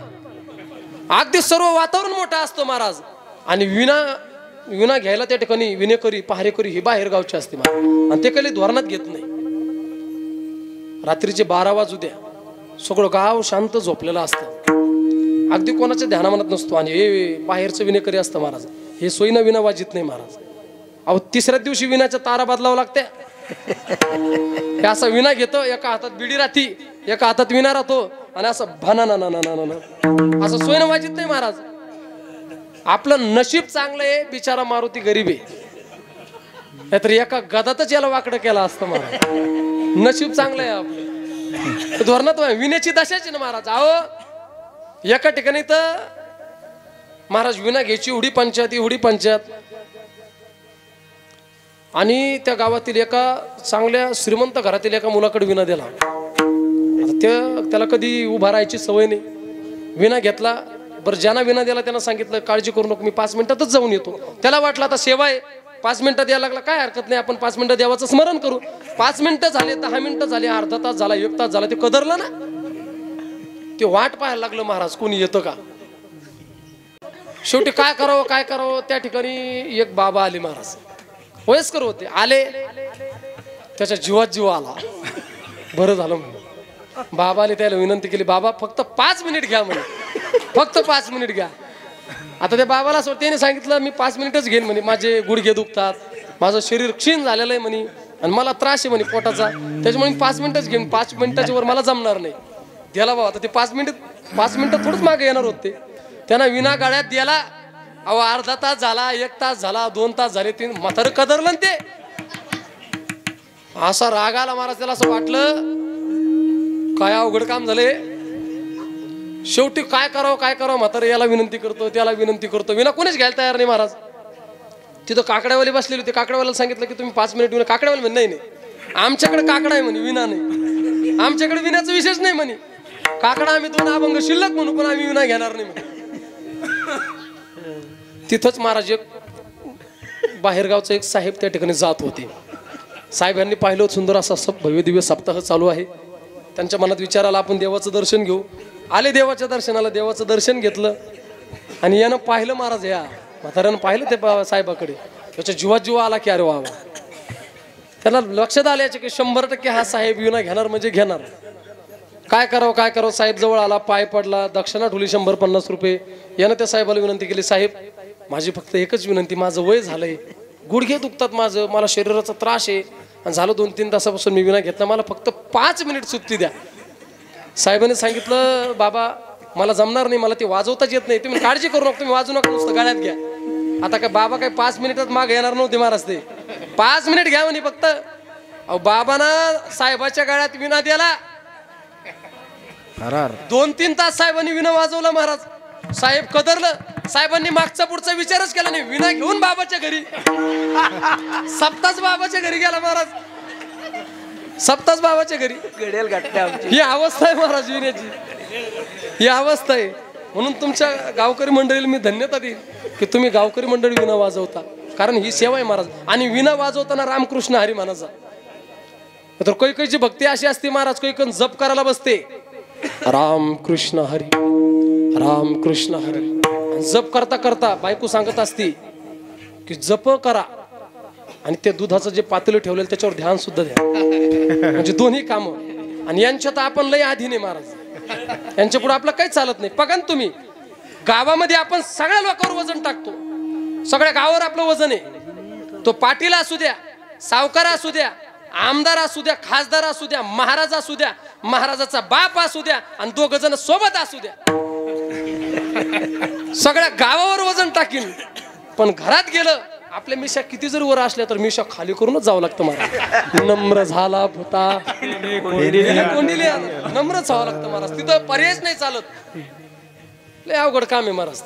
अगदी सर्व वातावरण मोठं असतं महाराज. आणि विना घ्यायला त्या ठिकाणी विनेकरी पहारेकरी ही बाहेर गावची असते महाराज. आणि ते काही धोरणात घेत नाही. रात्रीचे 12 वाजू द्या, सगळं गाव शांत झोपलेलं असतं, अगदी कोणाच्या ध्यानामनात नसतो. आणि हे बाहेरचं विनेकरी असतं महाराज. हे सोयीनं विना वाजित नाही महाराज. अहो, तिसऱ्या दिवशी विनाच्या तारा बदलावं लागते. असा विना घेतो, एका हातात बिडी राहती, एका हातात विना राहतो, आणि असं भाना ना असं सोयीनं वाजित नाही महाराज. आपलं नशीब चांगलं आहे, बिचारा मारुती गरीब आहे, नाहीतर एका गदातच याला वाकडं केलं असतं महाराज. नशीब चांगलं आहे आपलं. धोरणात विण्याची दशाची ना महाराज. अहो, एका ठिकाणी तर महाराज विना घ्यायची एवढी पंचायत, आणि त्या गावातील एका चांगल्या श्रीमंत घरातील एका मुलाकडे विना दिला. त्याला कधी उभा राहायची सवय नाही. विना घेतला. बरं, ज्यांना विना दिला त्यांना सांगितलं काळजी करू नको, मी 5 मिनिटातच जाऊन येतो. त्याला वाटलं आता सेवा आहे, 5 मिनिटात यायला लागला, काय हरकत नाही, आपण 5 मिनिटं देवाचं स्मरण करू. 5 मिनिटं झाले, 10 मिनिटं झाले, अर्धा तास झाला, 1 तास झाला, ते कदरलं ना. ते वाट पाहायला लागलं महाराज, कोणी येतं का. शेवटी काय करावं त्या ठिकाणी एक बाबा आले महाराज, वयस्कर होते. आले, त्याच्या जीवात जीव आला. बरं झालं म्हणून बाबाने त्याला विनंती केली, बाबा फक्त 5 मिनिट घ्या म्हणे, फक्त 5 मिनिट घ्या. आता त्या बाबाला असं त्याने सांगितलं मी 5 मिनिटच घेईन म्हणे, माझे गुडघे दुखतात, माझं शरीर क्षीण झालेलं आहे म्हणे, आणि मला त्रास आहे म्हणे पोटाचा, त्याच्यामुळे मी 5 मिनिटच घेईन, 5 मिनिटाच्या वर मला जमणार नाही. द्याला बाबा, आता ते 5 मिनिटं थोडंच मागे येणार होते. त्यांना विना गाड्यात द्याला. अहो, अर्धा तास झाला, 1 तास झाला, 2 तास झाले, 3, म्हातारं कदरलं ते. असा राग आला महाराज, त्याला असं वाटलं काय अवघड काम झाले. शेवटी काय करावं म्हातारं याला विनंती करतो, त्याला विनंती करतो, विना कोणीच घ्यायला तयार नाही महाराज. तिथं काकड्यावाली बसलेली होती. काकड्यावाल्याला सांगितलं की तुम्ही 5 मिनिट विना. काकड्यावाली म्हणे नाही आमच्याकडे काकडा आहे म्हणे, विना नाही, आमच्याकडे विनाचा विशेष नाही म्हणे. काकडा आम्ही 2 अभंग शिल्लक म्हणू, पण आम्ही विना घेणार नाही म्हणे. तिथंच महाराज एक बाहेरगावचं एक साहेब त्या ठिकाणी जात होते. साहेबांनी पाहिलं सुंदर असं भव्य दिव्य सप्ताह चालू आहे. त्यांच्या मनात विचार आला आपण देवाचं दर्शन घेऊ. आले देवाच्या दर्शनाला, देवाचं दर्शन घेतलं आणि यानं पाहिलं महाराज, या म्हाताऱ्यानं पाहिलं ते साहेबाकडे. त्याच्या जीवात जीव आला की अरे वा, त्याला लक्षात आल्याचे की 100% हा साहेब विना घेणार म्हणजे घेणार. काय करावं साहेब जवळ आला, पाय पडला, दक्षिणा ठेवली 150 रुपये. यानं त्या साहेबाला विनंती केली, साहेब माझी फक्त एकच विनंती, माझं वय झालंय, गुडघे दुखतात माझं, मला शरीराचा त्रास आहे आणि झालं 2-3 तासापासून मी विना घेतला, मला फक्त 5 मिनिट सुट्टी द्या. साहेबांनी सांगितलं, बाबा मला जमणार नाही, मला ते वाजवताच येत नाही, तुम्ही काळजी करू नका, तुम्ही वाजू नका, नुसतं गाड्यात घ्या. आता काय बाबा काय 5 मिनिटात मागे येणार नव्हते महाराज, ते 5 मिनिट घ्या म्हणे फक्त. अहो बाबांना साहेबाच्या गाड्यात विना द्याला 2-3 तास साहेबांनी विना वाजवला महाराज. साहेब कदरलं. साहेबांनी मागचा पुढचा विचारच केला नाही, विना घेऊन बाबाच्या घरी. सप्ताच बाबाच्या घरी गेला महाराज, सप्ताच बाबाच्या घरी. ही अवस्था आहे महाराज विण्याची, ही अवस्था आहे. म्हणून तुमच्या गावकरी मंडळीला मी धन्यता देईन की तुम्ही गावकरी मंडळी विना वाजवता, कारण ही सेवा आहे महाराज. आणि विना वाजवताना रामकृष्ण हरी म्हणायचा. तर कैकईची भक्ती अशी असते महाराज, कैकन जप करायला बसते, राम कृष्ण हरी, राम कृष्ण हरी. जप करता करता बायको सांगत असती की जप करा आणि ते दुधाचं जे पातेलं ठेवलेलं त्याच्यावर ध्यान सुद्धा द्या, म्हणजे दोन्ही काम. आणि यांच्यात आपण लय आधीने महाराज, यांच्या पुढे आपलं काही चालत नाही. बघा तुम्ही गावामध्ये आपण सगळ्या लोकांवर वजन टाकतो, सगळ्या गावावर आपलं वजन आहे. तो पाटील असू द्या, सावकार असू द्या, आमदार असू द्या, खासदार असू द्या, महाराज असू द्या, महाराजाचा बाप असू द्या आणि 2 जण सोबत असू द्या, सगळ्या गावावर वजन टाकीन. पण घरात गेलं, आपल्या मिशा किती जरी वर असल्या तर मिशा खाली करूनच जावं लागतं महाराज. नम्र झाला भूता कोंडीले, नम्रच व्हावं लागतं महाराज. तिथं पर्यायच नाही चालत. लय अवघड काम आहे महाराज.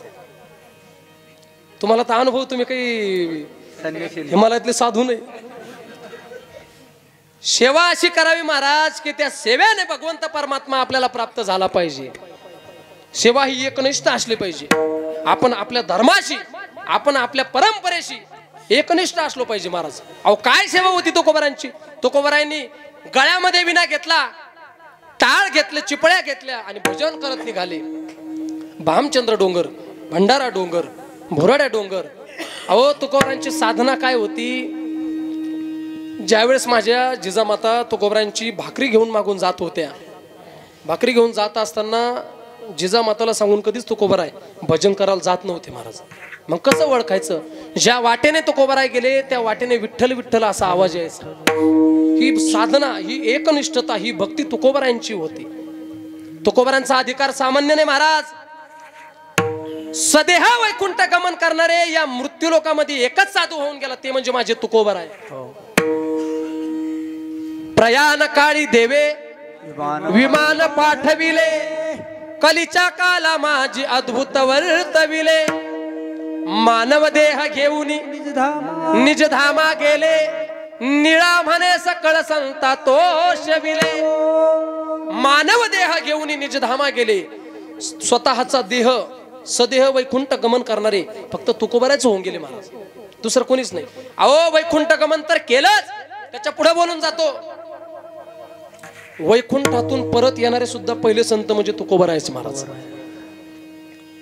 तुम्हाला तर अनुभव, तुम्ही काही हिमालयातले साधू नाही. सेवा अशी करावी महाराज की त्या सेवेने भगवंत परमात्मा आपल्याला प्राप्त झाला पाहिजे. सेवा ही एकनिष्ठ असली पाहिजे. आपण आपल्या धर्माशी, आपण आपल्या परंपरेशी एकनिष्ठ असलो पाहिजे महाराज. अहो काय सेवा होती तुकोबारांची. तुकोबारांनी गळ्यामध्ये विना घेतला, टाळ घेतले, चिपळ्या घेतल्या आणि भजन करत निघाले. भामचंद्र डोंगर, भंडारा डोंगर, भोराड्या डोंगर. अहो तुकोबारांची साधना काय होती. ज्यावेळेस माझ्या जिजामाता तुकोबारांची भाकरी घेऊन मागून जात होत्या, भाकरी घेऊन जात असताना जिजामाताला सांगून कधीच तुकोबाराय भजन करायला जात नव्हते महाराज. मग कसं ओळखायचं. ज्या वाटेने तुकोबाराय गेले त्या वाटेने विठ्ठल विठ्ठल असा आवाज यायचा. ही साधना, ही एकनिष्ठता, ही भक्ती तुकोबारांची होती. तुकोबारांचा अधिकार सामान्य नाही महाराज. सदेह वैकुंठ गमन करणारे या मृत्यू लोकांमध्ये एकच साधू होऊन गेला, ते म्हणजे माझे तुकोबाराय. प्रयाण काळी देवे विमान पाठविले, कलीच्या काला माझी अद्भुत वर्तविले. मानव देह घेऊन निज धामा गेले, निळा म्हणे सकळ संता तोषविले. मानव देह घेऊन निज धामा गेले. स्वतःचा देह सदेह वैकुंठ गमन करणारे फक्त तुकोबारायच होऊन गेले महाराज, दुसरं कोणीच नाही. अहो वैकुंठ गमन तर केलंच, त्याच्या पुढे बोलून जातो. वैकुंठातून परत येणारे सुद्धा पहिले संत म्हणजे तुकोबारायचे महाराज.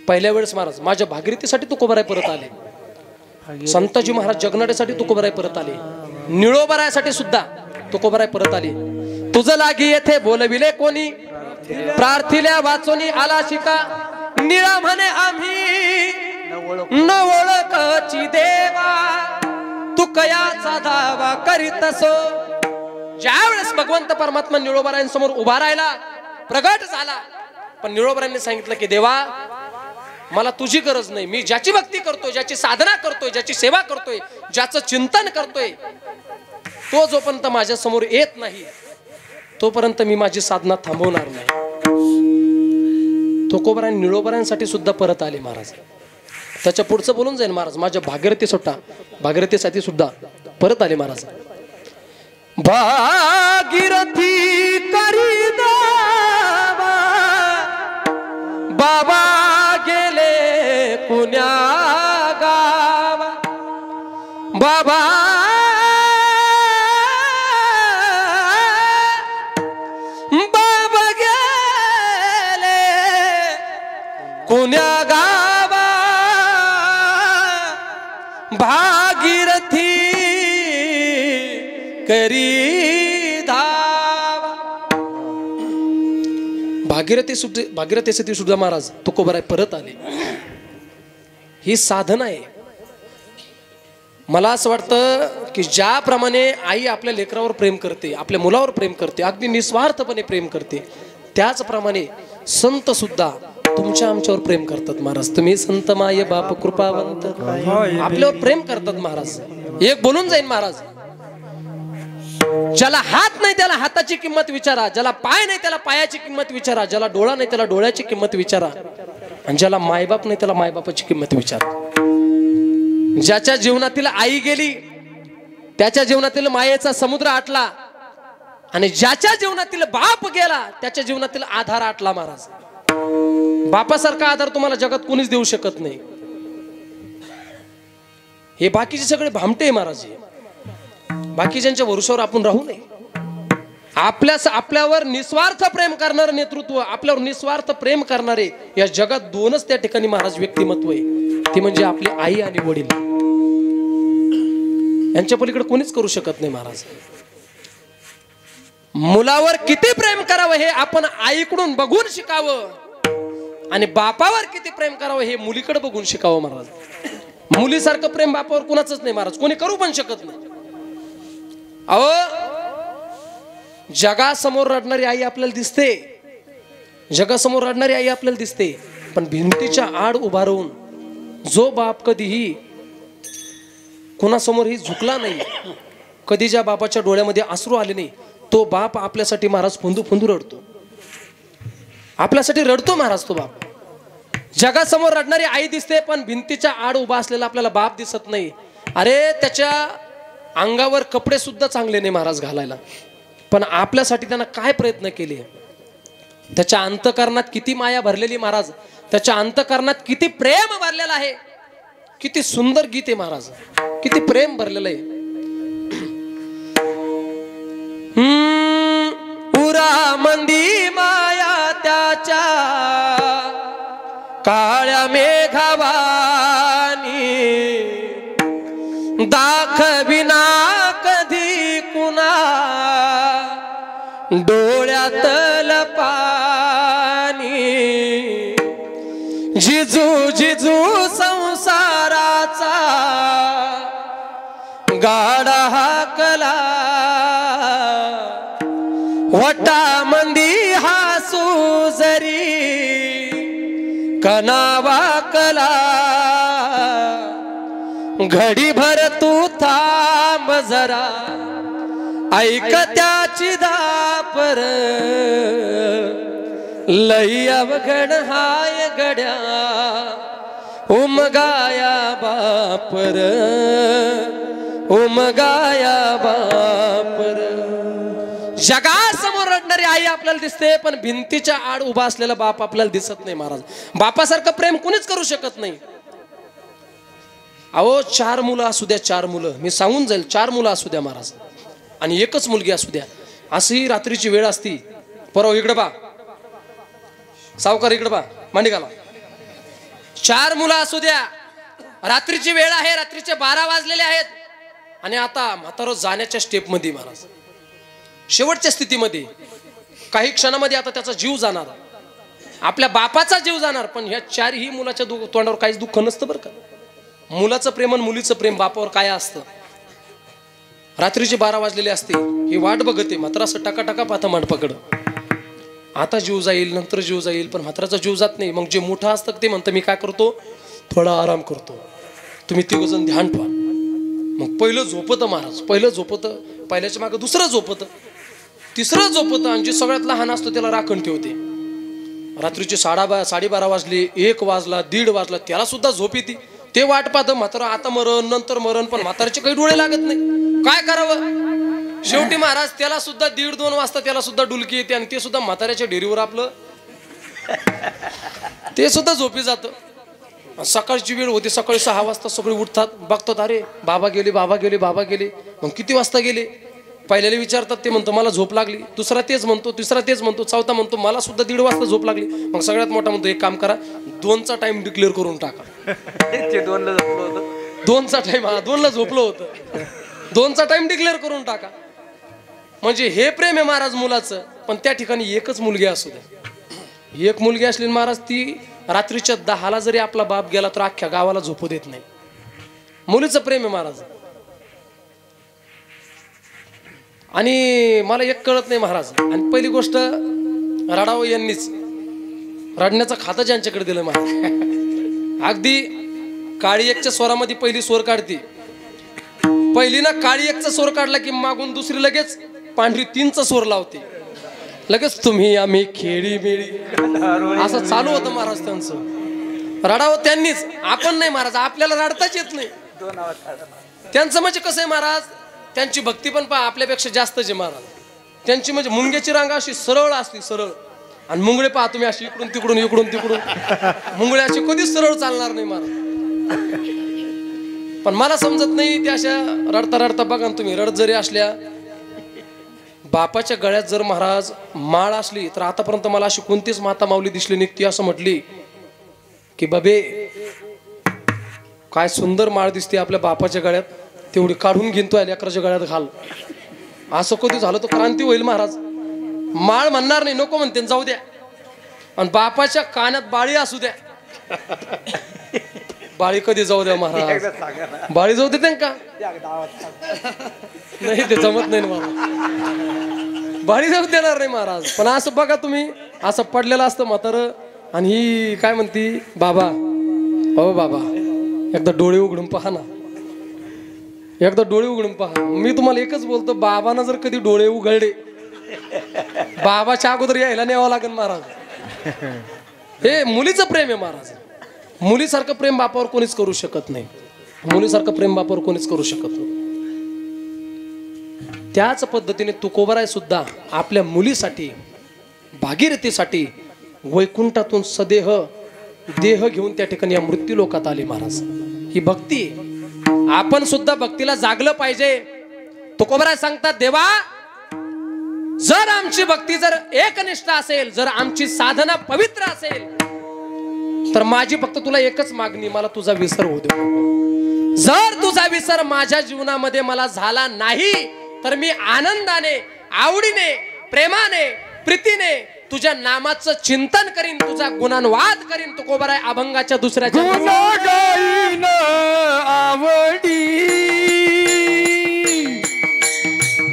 पहिल्या वेळेस महाराज माझ्या भागीरथीसाठी तुकोबाराय परत आले, संताजी महाराज जगनाड्यासाठी तुकोबाराय परत आले, निळोबारायसाठी सुद्धा तुकोबाराय परत आले. तुझं लागी येथे बोलविले कोणी, प्रार्थिल्या वाचोनी आला शिका. निळा म्हणे आम्ही न ओळखची देवा, तू कयाचा दावा करीत असो. ज्यावेळेस भगवंत परमात्मा निळोबारायांसमोर उभा राहिला, प्रगट झाला, पण निळोबारायांनी सांगितलं की देवा मला तुझी गरज नाही. मी ज्याची भक्ती करतोय, ज्याची साधना करतोय, ज्याची सेवा करतोय, ज्याचं चिंतन करतोय, तो जोपर्यंत माझ्या समोर येत नाही तोपर्यंत मी माझी साधना थांबवणार नाही. तुकोबाराय निळोबारायांसाठी सुद्धा परत आले महाराज. त्याच्या पुढचं बोलून जाईल महाराज. माझ्या भागीरथीसाठी सुद्धा परत आले महाराज. भागीरथी करी दावा, बाबा गेले पुण्या गा. भागीरथी करी धावा. भागीरथी सुद्धा महाराज तुकोबाराय परत आले. ही साधना आहे. मला असं वाटतं की ज्याप्रमाणे आई आपल्या लेकरावर प्रेम करते, आपल्या मुलावर प्रेम करते, अगदी निस्वार्थपणे प्रेम करते, त्याचप्रमाणे संत सुद्धा तुमच्या आमच्यावर प्रेम करतात महाराज. तुम्ही संत माय बाप कृपावंत, आपल्यावर प्रेम करतात महाराज. एक बोलून जाईन महाराज, ज्याला हात नाही त्याला हाताची किंमत विचारा, ज्याला पाय नाही त्याला पायाची किंमत विचारा, ज्याला डोळा नाही त्याला डोळ्याची किंमत विचारा, आणि ज्याला मायबाप नाही त्याला मायबापाची किंमत विचारा. ज्याच्या जीवनातील आई गेली त्याच्या जीवनातील मायेचा समुद्र आटला, आणि ज्याच्या जीवनातील बाप गेला त्याच्या जीवनातील आधार आटला महाराज. बापासारखा आधार तुम्हाला जगात कोणीच देऊ शकत नाही. हे बाकीचे सगळे भामटे महाराज. बाकीच्यांच्या भरोशावर आपण राहू नये. आपल्यावर निस्वार्थ प्रेम करणारं नेतृत्व, आपल्यावर निस्वार्थ प्रेम करणारे या जगात दोनच त्या ठिकाणी महाराज व्यक्तिमत्व आहे. ती म्हणजे आपली आई आणि वडील. यांच्या पलीकडे कोणीच करू शकत नाही महाराज. मुलावर किती प्रेम करावं हे आपण आईकडून बघून शिकावं, आणि बापावर किती प्रेम करावं हे मुलीकडे बघून शिकावं महाराज. मुलीसारखं प्रेम बापावर कुणाचंच नाही महाराज, कोणी करू पण शकत नाही. अहो, जगासमोर रडणारी आई आपल्याला दिसते, जगासमोर रडणारी आई आपल्याला दिसते, पण भिंतीच्या आड उभा राहून जो बाप कधीही कुणासमोरही झुकला नाही, कधी ज्या बापाच्या डोळ्यामध्ये अश्रू आले नाही, तो बाप आपल्यासाठी महाराज फुंदू फुंदू रडतो. आपल्यासाठी रडतो महाराज तो बाप. जगासमोर रडणारी आई दिसते, पण भिंतीच्या आड उभा असलेला आपल्याला बाप दिसत नाही. अरे, त्याच्या अंगावर कपडे सुद्धा चांगले नाही महाराज घालायला, पण आपल्यासाठी त्यानं काय प्रयत्न केले. त्याच्या अंतःकरणात किती माया भरलेली महाराज, त्याच्या अंतःकरणात किती प्रेम भरलेलं आहे. किती सुंदर गीत आहे महाराज, किती प्रेम भरलेलं आहे. पुरा मंदी माया त्याच्या काळ्या मेघावानी, दाखविना कधी कुणा डोळ्यातल पाणी. जिजू जिजू संसाराचा गाडा हाकला, वटा मंदी हासू जरी कनावा कला. घडी भर तू थांब जरा, ऐक त्याची दापर, लई अवघड हाय गड्या उमगाया बापर, उमगाया बापर. जगासमोर रडणारी आई आपल्याला दिसते, पण भिंतीच्या आड उभा असलेला बाप आपल्याला दिसत नाही महाराज. बापासारखं प्रेम कोणीच करू शकत नाही. अहो, 4 मुलं असू द्या, 4 मुलं, मी सांगून जाईल, 4 मुलं असू द्या महाराज, आणि एकच मुलगी असू द्या, अशी रात्रीची वेळ असती. परवा इकडे बा, सावकार इकडे बा, मांडी घाला. 4 मुलं असू द्या, रात्रीची वेळ आहे, रात्रीचे 12 वाजलेले आहेत, आणि आता म्हातारो जाण्याच्या स्टेप मध्ये महाराज, शेवटच्या स्थितीमध्ये, काही क्षणामध्ये आता त्याचा जीव जाणार, आपल्या बापाचा जीव जाणार. पण ह्या 4ही मुलाच्या तोंडावर काहीच दुःख नसतं बरं का. मुलाचं प्रेम आणि मुलीचं प्रेम बापावर काय असतं. रात्रीचे 12 वाजलेले असते, ही वाट बघते, मात्र असं टाका पाहता मांडपाकडं, आता जीव जाईल, नंतर जीव जाईल, पण म्हाताराचा जीव जात नाही. मग जे मोठं असतं ते म्हणतं मी काय करतो, थोडा आराम करतो, तुम्ही 3 जण ध्यान ठेवा. मग पहिलं झोपतं महाराज, पहिलं झोपतं, पहिल्याच्या मागं दुसरं झोपतं, तिसरं झोपतं, आणि जे सगळ्यात लहान असतो त्याला राखण ठेवते. रात्रीचे 12:30 वाजले, 1 वाजला, 1:30 वाजला, त्याला सुद्धा झोप येते. ते वाट पाहतं म्हातारा, आता मरण नंतर मरण, पण म्हाताऱ्याचे काही डोळे लागत नाही. काय करावं, शेवटी महाराज त्याला सुद्धा 1:30-2 वाजता त्याला सुद्धा डुलकी येते, आणि ते सुद्धा म्हाताऱ्याच्या डेरीवर आपलं ते सुद्धा झोपी जातं. सकाळची वेळ होती, सकाळी 6 वाजता सगळे उठतात, बघतात, अरे बाबा गेले, बाबा गेले, बाबा गेले. मग किती वाजता गेले, पहिल्याला विचारतात, ते म्हणतो मला झोप लागली, दुसरा तेच म्हणतो, तिसरा तेच म्हणतो, चौथा म्हणतो मला सुद्धा 1:30 वाजता झोप लागली. मग सगळ्यात मोठा म्हणतो एक काम करा, 2चा टाइम डिक्लेअर करून टाका. 2चा टाइम, हा 2ला झोपलो होतं. 2चा टाइम डिक्लेअर करून टाका. म्हणजे हे प्रेम आहे महाराज मुलाचं. पण त्या ठिकाणी एकच मुलगी असू दे, एक मुलगी असली महाराज, ती रात्रीच्या 10ला जरी आपला बाप गेला तर अख्ख्या गावाला झोपू देत नाही. मुलीचं प्रेम आहे महाराज. आणि मला एक कळत नाही महाराज, आणि पहिली गोष्ट रडावं यांनीच, रडण्याचं खातं ज्यांच्याकडे दिलं महाराज. अगदी काळी एकच्या स्वरामध्ये पहिली स्वर काढते. पहिली ना काळी एकचा स्वर काढला की मागून दुसरी लगेच पांढरी 3चा स्वर लावते. लगेच तुम्ही आम्ही खेळी मिळी असं चालू होतं महाराज त्यांचं. रडावं त्यांनीच, आपण नाही महाराज, आपल्याला रडताच येत नाही. त्यांचं म्हणजे कसं आहे महाराज, त्यांची भक्ती पण पहा आपल्यापेक्षा जास्तच आहे महाराज. त्यांची म्हणजे मुंग्याची रांग अशी सरळ असली, सरळ. आणि मुंगळे पहा तुम्ही अशी इकडून तिकडून इकडून तिकडून, मुंगळे अशी कधीच सरळ चालणार नाही महाराज. पण मला समजत नाही ते अशा रडता रडता बघा तुम्ही, रडत जरी असल्या, बापाच्या गळ्यात जर महाराज माळ असली तर आतापर्यंत मला अशी कोणतीच माता माऊली दिसली नाही ती असं म्हटली की बाबे काय सुंदर माळ दिसते आपल्या बापाच्या गळ्यात, तेवढी काढून घेऊन तो लेकराच्या गळ्यात घाल. असं कधी झालं तर क्रांती होईल महाराज. माळ म्हणणार नाही, नको म्हणते, जाऊ द्या. आणि बापाच्या कानात बाळी असू द्या, बाळी कधी जाऊ द्या महाराज, बाळी जाऊ देते का नाही, ते जमत नाही महाराज, बाळी जाऊ देणार नाही महाराज. पण असं बघा तुम्ही, असं पडलेलं असतं म्हातारं, आणि ही काय म्हणती, बाबा हो बाबा एकदा डोळे उघडून पहा ना, एकदा डोळे उघडून पहा. मी तुम्हाला एकच बोलतो, बाबांना जर कधी डोळे उघडले, बाबाच्या अगोदर यायला न्यावं लागेल महाराज. हे मुलीचं प्रेम आहे महाराज. मुलीसारखं प्रेम बापावर कोणीच करू शकत नाही, मुलीसारखं प्रेम बापावर कोणीच करू शकत नाही. त्याच पद्धतीने तुकोबराय सुद्धा आपल्या मुलीसाठी, भागीरथीसाठी वैकुंठातून सदेह देह घेऊन त्या ठिकाणी या मृत्यू लोकात आले महाराज. ही भक्ती, आपण सुद्धा भक्तीला जागलं पाहिजे. तुकोबराय सांगतात, देवा जर आमची भक्ती जर एकनिष्ठ असेल, जर आमची साधना पवित्र असेल, तर माझी फक्त तुला एकच मागणी, मला तुझा विसर होऊ दे. जर तुझा विसर माझ्या जीवनामध्ये मला झाला नाही तर मी आनंदाने, आवडीने, प्रेमाने, प्रीतीने तुझ्या नामाचं चिंतन करीन, तुझा गुणानुवाद करीन. तुकोबराय अभंगाच्या दुसऱ्याच्या गुण आवडी,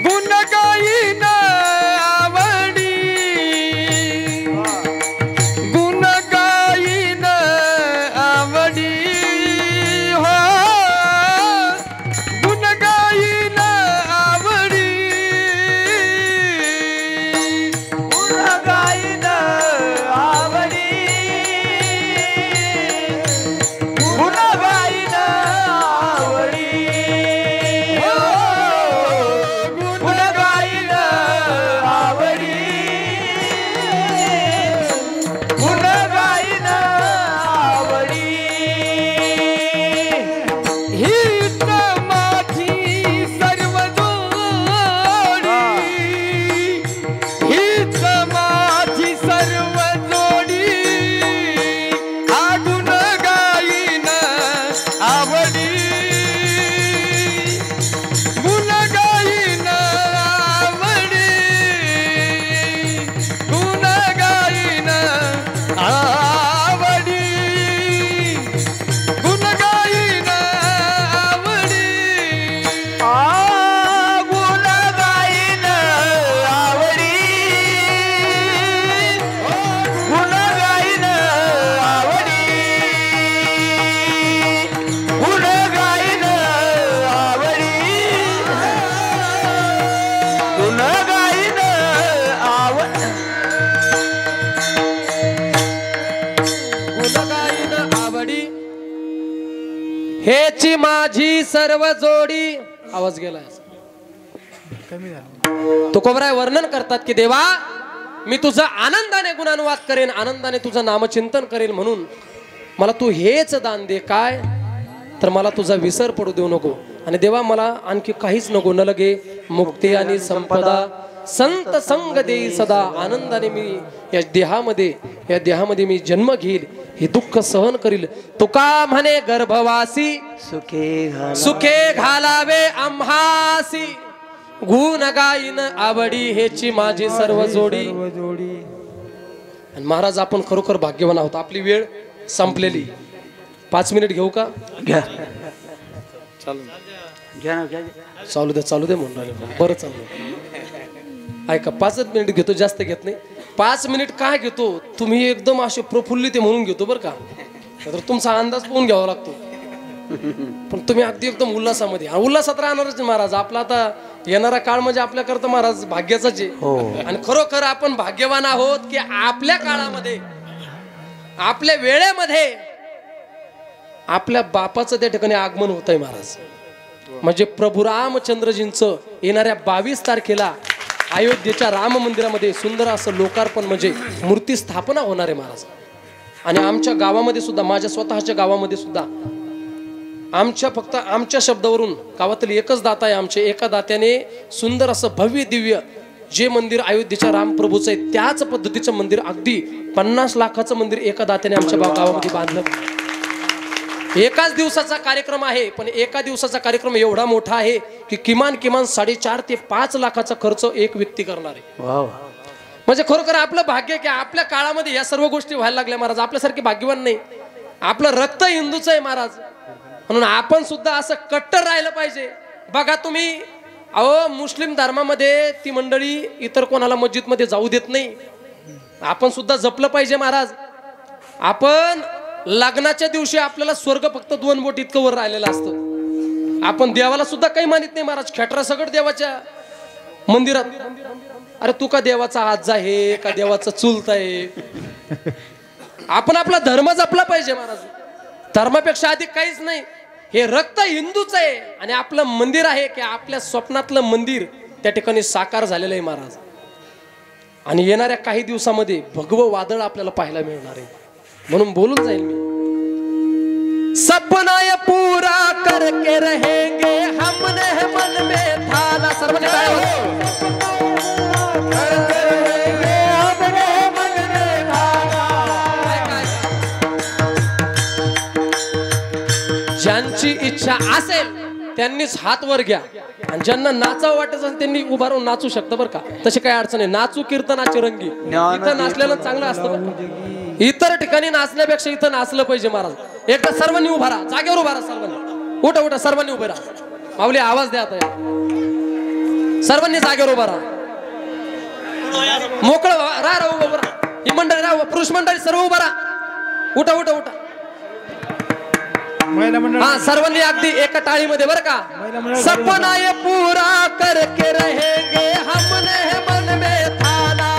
गुण गाईन आवडी, गुण गाईन आवडी, हो गुण गाईन आवडी, गुण गाईन आवडी, गुण गाईन आवडी, गुण गाईन आवडी, गुण गाईन आवडी. हीच माझी सर्व जोडी, हीच माझी सर्व जोडी, हा गुण गाईन आवडी, गुण गाईन आवडी, गुण गाईन आवडी, गुण गाईन आवडी, गुण गाईन आवडी, गुण गाईन आवडी, गुण गाईन आवडी, गुण गाईन आवडी, गुणगायन आवडी, हेची माझी सर्व जोडी. आवाज गेला. तुकोबराय वर्णन करतात की देवा मी तुझं आनंदाने गुणानुवाद करेन, आनंदाने तुझं नामचिंतन करेन, म्हणून मला तू हेच दान दे. काय तर मला तुझा विसर पडू देऊ नको. आणि देवा मला आणखी काहीच नको, न लगे मुक्ती आणि संपदा, संत संग देई सदा. आनंदाने मी या देहामध्ये या देहामध्ये मी जन्म घेईल, हे दुःख सहन करील. तुका म्हणे गर्भवासी सुखे घालावे आम्हासी, गुण गाईन आवडी हेची माझी सर्व जोडी. आणि महाराज आपण खरोखर भाग्यवान आहोत. आपली वेळ संपलेली. 5 मिनिट घेऊ का? घ्या चालू दे म्हणून राहिले. बरं चाललं. ऐका 5 मिनिट घेतो, जास्त घेत नाही. 5 मिनिट काय घेतो, तुम्ही एकदम असे प्रफुल्लित म्हणून घेतो बरं का, तर तुमचा अंदाज पाहून घ्यावा लागतो. पण तुम्ही अगदी एकदम उल्हासामध्ये, उल्हासात राहणारच महाराज. आपला आता येणारा काळ म्हणजे आपल्याकरता महाराज भाग्याचाच आहे. आणि खरोखर आपण भाग्यवान आहोत की आपल्या काळामध्ये, आपल्या वेळेमध्ये आपल्या बापाचं त्या ठिकाणी आगमन होत आहे महाराज. म्हणजे प्रभू रामचंद्रजींचं येणाऱ्या 22 तारखेला अयोध्येच्या राम मंदिरामध्ये सुंदर असं लोकार्पण म्हणजे मूर्ती स्थापना होणार आहे महाराज. आणि आमच्या गावामध्ये सुद्धा, माझ्या स्वतःच्या गावामध्ये सुद्धा, फक्त आमच्या शब्दावरून गावातील एकच दाता आहे आमचे. एका दात्याने सुंदर असं भव्य दिव्य जे मंदिर अयोध्येच्या रामप्रभूचं आहे त्याच पद्धतीचं मंदिर, अगदी 50 लाखाचं मंदिर एका दात्याने आमच्या गावामध्ये बांधलं. एकाच दिवसाचा कार्यक्रम आहे, पण एका दिवसाचा कार्यक्रम एवढा मोठा आहे की किमान 4.5 ते 5 लाखाचा खर्च एक व्यक्ती करणार आहे. म्हणजे खरोखर आपलं भाग्य की आपल्या काळामध्ये या सर्व गोष्टी व्हायला लागल्या महाराज. आपल्यासारखे भाग्यवान नाही. आपलं रक्त हिंदूचं आहे महाराज. म्हणून आपण सुद्धा असं कट्टर राहिलं पाहिजे. बघा तुम्ही, अहो मुस्लिम धर्मामध्ये ती मंडळी इतर कोणाला मस्जिदमध्ये जाऊ देत नाही. आपण सुद्धा जपलं पाहिजे महाराज. आपण लग्नाच्या दिवशी आपल्याला स्वर्ग फक्त 2 बोट इतकं वर राहिलेलं असतं. आपण देवाला सुद्धा काही मानित नाही महाराज. खेटरा सगळं देवाच्या मंदिरात. अरे तू का देवाचा आजा आहे का देवाचा चुलता आहे? आपण आपला धर्म जपला पाहिजे महाराज. धर्मापेक्षा अधिक काहीच नाही. हे रक्त हिंदूच आहे आणि आपलं मंदिर आहे की आपल्या स्वप्नातलं मंदिर त्या ठिकाणी साकार झालेलं आहे महाराज. आणि येणाऱ्या काही दिवसामध्ये भगवं वादळ आपल्याला पाहायला मिळणार आहे. म्हणून बोलून जाईल मी, सपना ये पूरा करके रहेंगे हमने मन में ठाना. सर्वांनी काय ज्यांची इच्छा असेल त्यांनीच हात वर घ्या. आणि ज्यांना नाचावं वाटत असेल त्यांनी उभा राहून नाचू शकतं बरं का. तशी काही अडचण नाही. नाचू कीर्तनाची रंगी. इथं नाचलेलं चांगलं असतं. इतर ठिकाणी नाचण्यापेक्षा इथं नाचलं पाहिजे महाराज. एकदा सर्वांनी उभा राहा, जागेवर उभा राहा. सर्वांनी उठा उठा, सर्वांनी उभे राहा. माऊली आवाज द्या आता. सर्वांनी जागेवर उभा राहा. मोकळं राहा, उभं राहा. ही मंडळी राहा, पुरुष मंडळी सर्व उभा राहा. उठा उठा उठा. हाँ सर्वांनी अगदी एका टाळीमध्ये बरं का. सपना ये पूरा करके रहेंगे हमने मन में ठाना.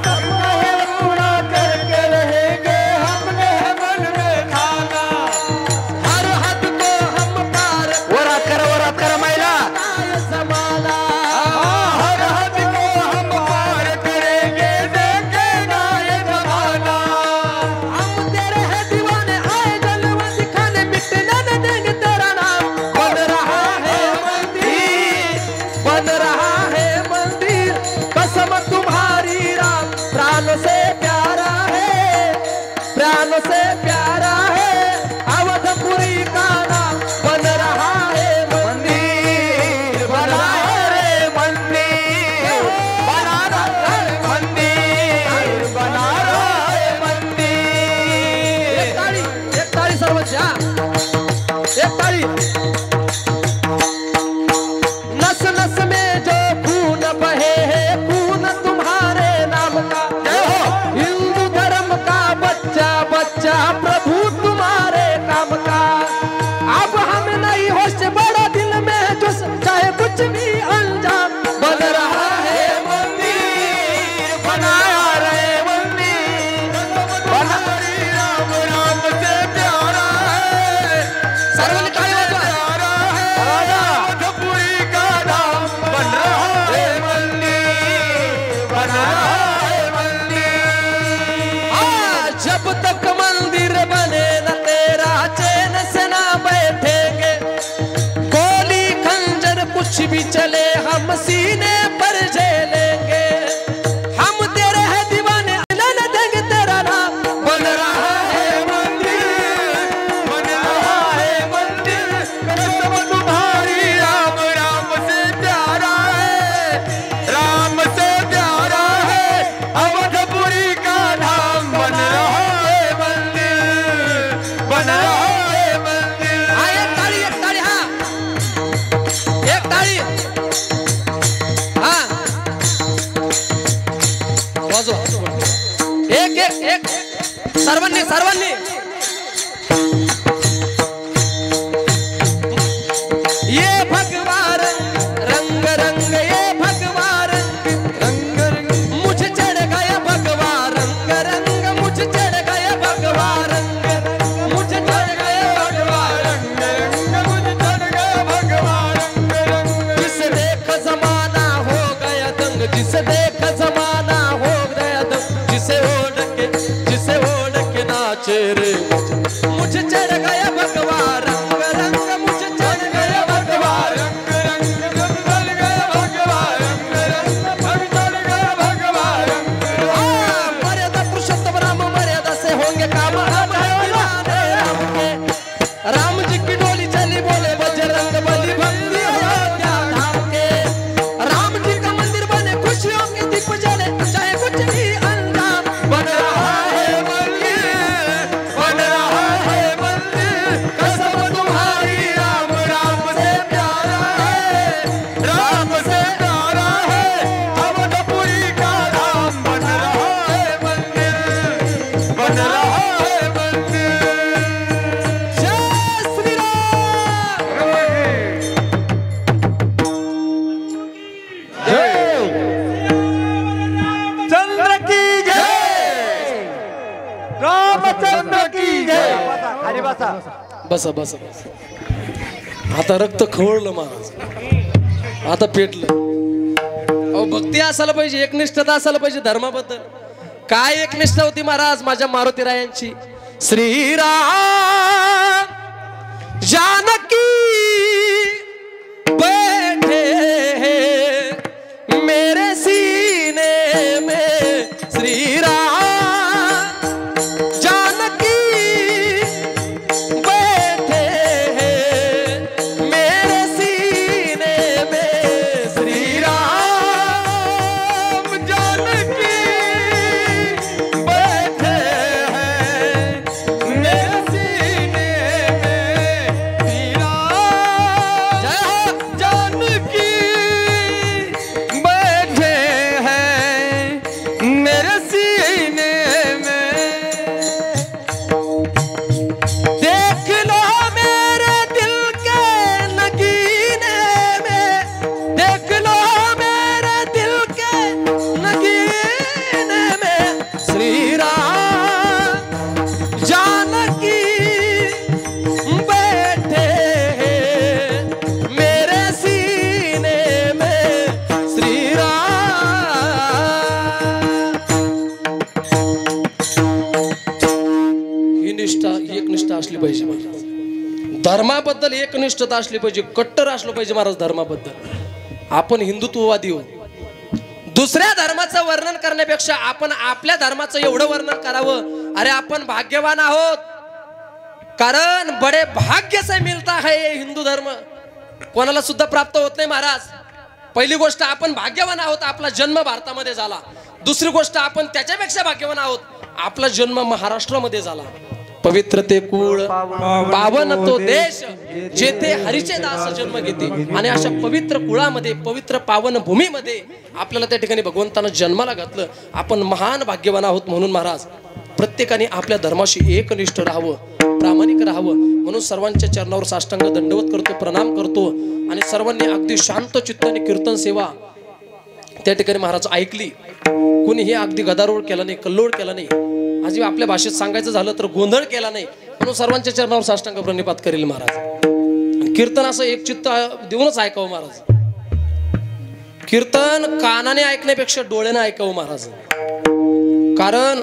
सपना ये पूरा करके रहेंगे हमने मन में ठाना. हर हद को हम पार. वरात करा महिला. जमाना हर हद को हम पार करेंगे, देखेगा ये जमाना. हम तेरे हैं दीवाने, आए जलवा दिखाने, मिटने न देंगे तेरा नाम. बन रहा है मंदिर, बन रहा है मंदिर, कसम तुम्हारी राम. प्राण से प्यारा है, प्राण से प्यारा है अवधपुरी का नाम. बन रहा है मंदिर, बना रे मंदिर, बना रे मंदिर, बना रे मंदिर. एक ताळी सर्वच. एक ताळी. नस नस में जो खून बहे है, खून तुम्हारे नाम का. हिंदू धर्म का बच्चा बच्चा प्रभु तुम्हारे काम का. अब हम नहीं होश बड़ा दिल में जो चाहे कुछ भी अंजाम. बन रहा है मंदिर, बनाया रे मंदिर, बना रे राम, राम से प्यारा है. सर्वांनी टाळी वाजवा. अवधपुरी का नाम. बन रहा है मंदिर, बना है मंदिर. जब तक मंदिर बने न तेरा चैन से ना बैठेंगे. गोली खंजर कुछ भी चले हम सीने पर झेलेंगे. हम तेरे हैं दीवाने, न देंगे तेरा एक सर्वांनी ये भगवान रंग रंग ये भगवान रंग रंग मुझे चढ़ गया भगवान रंग रंग मुझे चढ़ गया भगवान रंग मुझे चढ़ गया भगवान रंग रंग मुझे चढ़ गया भगवान रंग रंग जिसे देख जमाना हो गया दंग जिसे देख जमाना हो गया दंग जिसे ओढ़ के नाचे रे मुझे चढ़ गया भगवान रंग रंग मुझे चढ़ गया भगवान रंग रंग चढ़ गया भगवान रंग रंग चढ़ गया भगवान रंग रंग मर्यादा पुरुषोत्तम राम मर्यादा से होंगे काम हम राम जी की डोली चली बोले बजरंग बली भक्ति हो क्या धाम के राम जी का मंदिर बने खुशियों के दीप जले चाहे कुछ भी अंजाम बन रहा है मंदिर बन रहा है मंदिर कसम तुम्हारी राम राम से प्यारा है अवधपुरी का धाम बन रहा है मंदिर बन रहा है मंदिर जय श्री चंद्र की जय रामचंद्र की जय अरे बसा बस आता रक्त खवळलं महाराज आता पेटलं अहो भक्ती असायला पाहिजे एकनिष्ठता असायला पाहिजे धर्माबद्दल काय एकनिष्ठा होती महाराज माझ्या मारुतीरायांची श्रीराम जानकी बैठे हैं मेरे सीने में श्रीराम जानकी बैठे हैं मेरे सीने में श्रीराम जानकी बैठे हैं मेरे सीने में श्रीराम जानकी बैठे हैं मेरे सीने में देख लो मेरे दिल के नगीने में देख लो मेरे दिल के नगीने में श्री राम जानकी बैठे हैं मेरे सीने में श्री राम ही निष्ठा एकनिष्ठा असली पाहिजे महाराज धर्माबद्दल एकनिष्ठता असली पाहिजे कट्टर असलं पाहिजे महाराज धर्माबद्दल आपण हिंदुत्ववादी हो दुसऱ्या धर्माचं वर्णन करण्यापेक्षा आपण आपल्या धर्माचं एवढं वर्णन करावं अरे आपण भाग्यवान आहोत कारण बडे भाग्य से मिलता है ये हिंदू धर्म कोणाला सुद्धा प्राप्त होत नाही महाराज पहिली गोष्ट आपण भाग्यवान आहोत आपला जन्म भारतामध्ये झाला दुसरी गोष्ट आपण त्याच्यापेक्षा भाग्यवान आहोत आपला जन्म महाराष्ट्रामध्ये झाला पवित्र ते कुळ पावन तो देश जेथे हरीचे दास जन्म घेते आणि अशा पवित्र कुळामध्ये पवित्र पावन भूमीमध्ये आपल्याला त्या ठिकाणी भगवंतानं जन्माला घातलं आपण महान भाग्यवान आहोत म्हणून महाराज प्रत्येकाने आपल्या धर्माशी एकनिष्ठ राहावं प्रामाणिक राहावं म्हणून सर्वांच्या चरणावर साष्टांग दंडवत करतो प्रणाम करतो आणि सर्वांनी अगदी शांत चित्ताने कीर्तन सेवा त्या ठिकाणी महाराज ऐकली कोणीही अगदी गदारोळ केला नाही कल्लोळ केला नाही आजी आपल्या भाषेत सांगायचं झालं तर गोंधळ केला नाही म्हणून सर्वांच्या चरणावर साष्टांग प्रणिपात करेल महाराज कीर्तन असं एक चित्त देऊनच ऐकावं महाराज कीर्तन कानाने ऐकण्यापेक्षा डोळ्याने ऐकावं महाराज कारण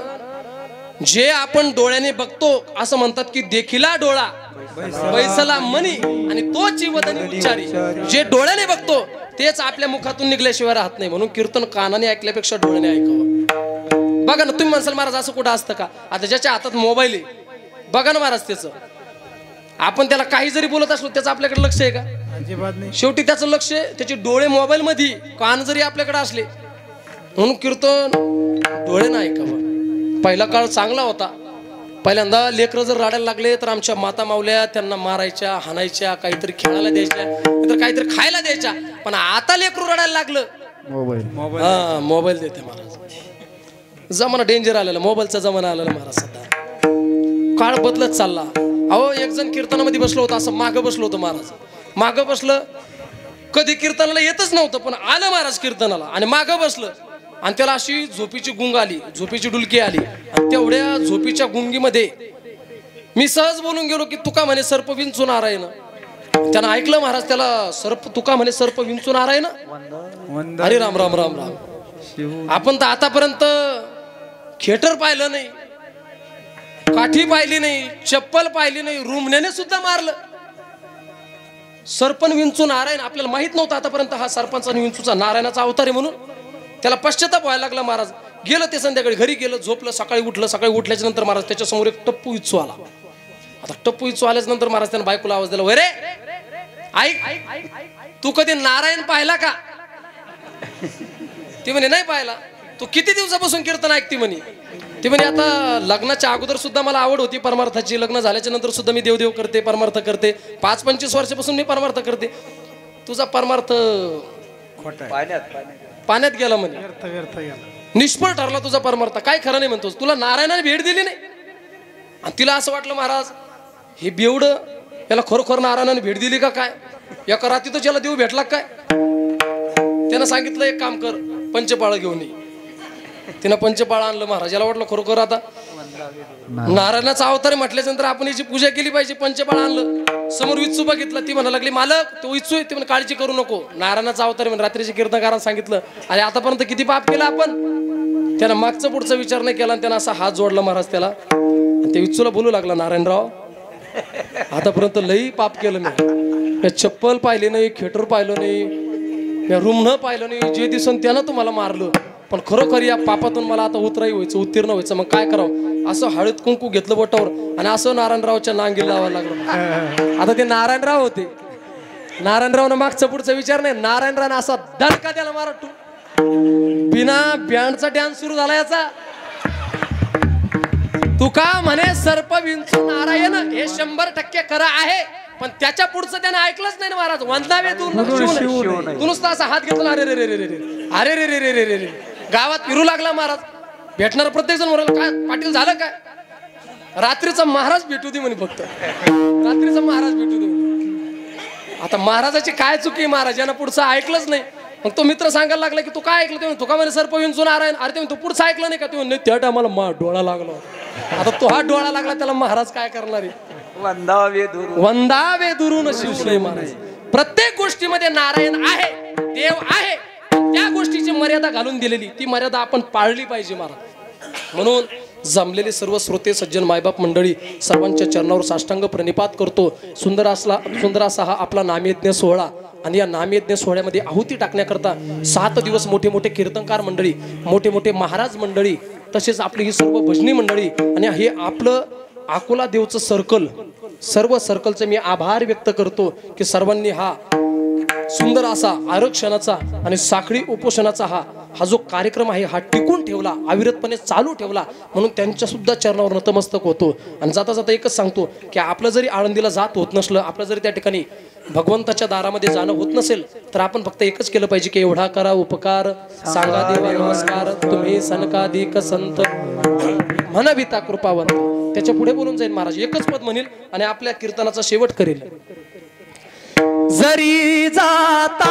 जे आपण डोळ्याने बघतो असं म्हणतात की देखिला डोळा बैसला मनी आणि तो जीवदनी उच्चारी जे डोळ्याने बघतो तेच आपल्या मुखातून निघल्याशिवाय राहत नाही म्हणून कीर्तन कानाने ऐकल्यापेक्षा डोळ्याने ऐकावं बघा ना तुम्ही म्हणसाल महाराज असं कुठं असतं का आता ज्याच्या हातात मोबाईल आहे बघा ना महाराज त्याचं आपण त्याला काही जरी बोलत असलो त्याचं आपल्याकडे लक्ष आहे का अजिबात नाही शेवटी त्याचं लक्ष त्याचे डोळे मोबाईल मध्ये कान जरी आपल्याकडे असले म्हणून कीर्तन डोळे नाही ऐकावं पहिला काळ चांगला होता पहिल्यांदा लेकरं जर रडायला लागले तर आमच्या माता मावल्या त्यांना मारायच्या हाणायच्या काहीतरी खेळायला द्यायच्या तर काहीतरी खायला द्यायच्या पण आता लेकरू रडायला लागलं मोबाईल हा मोबाईल देते महाराज जमाना डेंजर आलेला, मोबाईलचा जमाना आलेला महाराज. सध्या काळ बदलत चालला. अहो एक जण कीर्तनामध्ये बसलो होतं, असं मागं बसलो होतं महाराज. मागं बसलं, कधी कीर्तनाला येतच नव्हतं, पण आलं महाराज कीर्तनाला आणि मागं बसलं आणि त्याला अशी झोपीची गुंग आली, झोपीची डुलकी आली. आणि तेवढ्या झोपीच्या गुंगीमध्ये मी सहज बोलून गेलो की तुका म्हणे सर्प विंचून आराय ना. त्यानं ऐकलं महाराज, त्याला सर्प तुका म्हणे सर्प विंचून आराय ना. अरे राम राम राम राम. आपण तर आतापर्यंत थिएटर पाहिलं नाही, काठी पाहिली नाही, चप्पल पाहिली नाही, रुमण्याने सुद्धा मारलं. सरपण विंचून नारायण आपल्याला माहित नव्हतं आतापर्यंत हा सरपंच आणि विंचूचा नारायणाचा अवतार आहे म्हणून. त्याला पश्चाताप व्हायला लागला महाराज. गेलं ते संध्याकाळी घरी गेलं, झोपलं, सकाळी उठलं. सकाळी उठल्याच्या नंतर महाराज त्याच्या समोर एक टप्पू विंचू आला. आता टप्पू विंचू आल्याच्या नंतर महाराज त्यानं बायकोला आवाज दिला, वरे ऐक, तू कधी नारायण पाहिला का? ती म्हणे नाही पाहिला. तू किती दिवसापासून कीर्तन ऐकते म्हणे? ती म्हणे आता लग्नाच्या अगोदर सुद्धा मला आवड होती परमार्थाची, लग्न झाल्याच्या नंतर सुद्धा मी देवदेव करते, परमार्थ करते, 5-25 वर्षापासून मी परमार्थ करते. तुझा परमार्थ पाण्यात गेला म्हणे, निष्फळ ठरला तुझा परमार्थ, काय खरं नाही म्हणतोस. तुला नारायणाने भेट दिली नाही. आणि तिला असं वाटलं महाराज हे बेवड, याला खरोखर नारायणाने भेट दिली का काय? एका रात्रीतच याला देव भेटला काय? त्यानं सांगितलं एक काम कर, पंचपाळ घेऊन ये. तिनं पंचपाळ आणलं महाराज. याला वाटलं खरोखर आता नारायणाचा अवतार म्हटल्याच्या नंतर आपण याची पूजा केली पाहिजे. पंचपाळ आणलं, समोर विच्चू बघितलं. ती म्हणा लागली मालक तो विच्चू आहे. ती म्हणे काळजी करू नको, नारायणाचा अवतार म्हणे. रात्रीच्या कीर्तनकारांना सांगितलं, अरे आतापर्यंत किती पाप केलं आपण. त्यानं मागचा पुढचा विचार नाही केला आणि त्यानं असा हात जोडला महाराज त्याला. आणि ते विच्चूला बोलू लागला, नारायणराव आतापर्यंत लई पाप केलं मी. चप्पल पाहिली नाही, थिएटर पाहिलं नाही, रूम न पाहिलं नाही, जे दिसन त्यानं तुम्हाला मारलं. पण खरोखर या पापातून मला आता उत्तीर्ण व्हायचं. मग काय करावं? असं हळद कुंकू घेतलं बोटावर आणि असं नारायणरावच्या नांगीला लावायला लागलं. आता ते नारायणराव होते. नारायणरावनं मागचा पुढचा विचार नाही, नारायणरावनं असा दणका त्याला मारत बिना बँडचा डान्स सुरू झाला याचा. तुका म्हणे सर्प विंचू नारायण हे 100% खरं आहे, पण त्याच्या पुढचं त्याने ऐकलंच नाही ना महाराज. वंदावे तू नुसता असा हात घेतला, अरे रे रे रे रे अरे रे रे रे रे रे. गावात फिरू लागला महाराज. भेटणार प्रत्येक जण म्हणाल, काय पाटील झालं काय? रात्रीचा महाराज भेटू दे म्हणे, फक्त रात्रीचा महाराज भेटू दे. आता महाराजाची काय चुकी? महाराज यानं पुढचं ऐकलंच नाही. मग तो मित्र सांगायला लागला की तू काय ऐकलं? ते तुका म्हणे सर्प विंचून नारायण. अरे ते तू पुढचं ऐकलं नाही का? ते त्या टायमाला डोळा लागला. आता तो हा डोळा लागला, त्याला महाराज काय करणार आहे? वंदावे दुरून शिवश्री महाराज. प्रत्येक गोष्टीमध्ये नारायण आहे, देव आहे. त्या गोष्टीची मर्यादा घालून दिलेली, ती मर्यादा आपण पाळली पाहिजे महाराज. म्हणून जमलेले सर्व श्रोते सज्जन मायबाप मंडळी सर्वांच्या चरणावर साष्टांग प्रणिपात करतो. सुंदर असा हा आपला नामयज्ञ सोहळा. आणि या नामयज्ञ सोहळ्यामध्ये आहुती टाकण्याकरता 7 दिवस मोठे मोठे कीर्तनकार मंडळी, मोठे मोठे महाराज मंडळी, तसेच आपली ही सर्व भजनी मंडळी आणि हे आपलं अकोला देवचं सर्कल, सर्व सर्कलचे मी आभार व्यक्त करतो की सर्वांनी हा सुंदर असा आरक्षणाचा आणि साखळी उपोषणाचा हा जो कार्यक्रम आहे हा टिकून ठेवला, अविरतपणे चालू ठेवला. म्हणून त्यांच्या सुद्धा चरणावर नतमस्तक होतो. आणि जाता जाता एकच सांगतो की आपलं जरी आळंदीला जात होत नसलं, आपलं जरी त्या ठिकाणी भगवंताच्या दारामध्ये जाणं होत नसेल, तर आपण फक्त एकच केलं पाहिजे की एवढा करा उपकार, सांगा देवा नमस्कार, तुम्ही सनकाधिक संत म्हणविता कृपावंत. त्याच्या पुढे बोलून जाईल महाराज, एकच पद म्हणेल आणि आपल्या कीर्तनाचा शेवट करेल. जरी जाता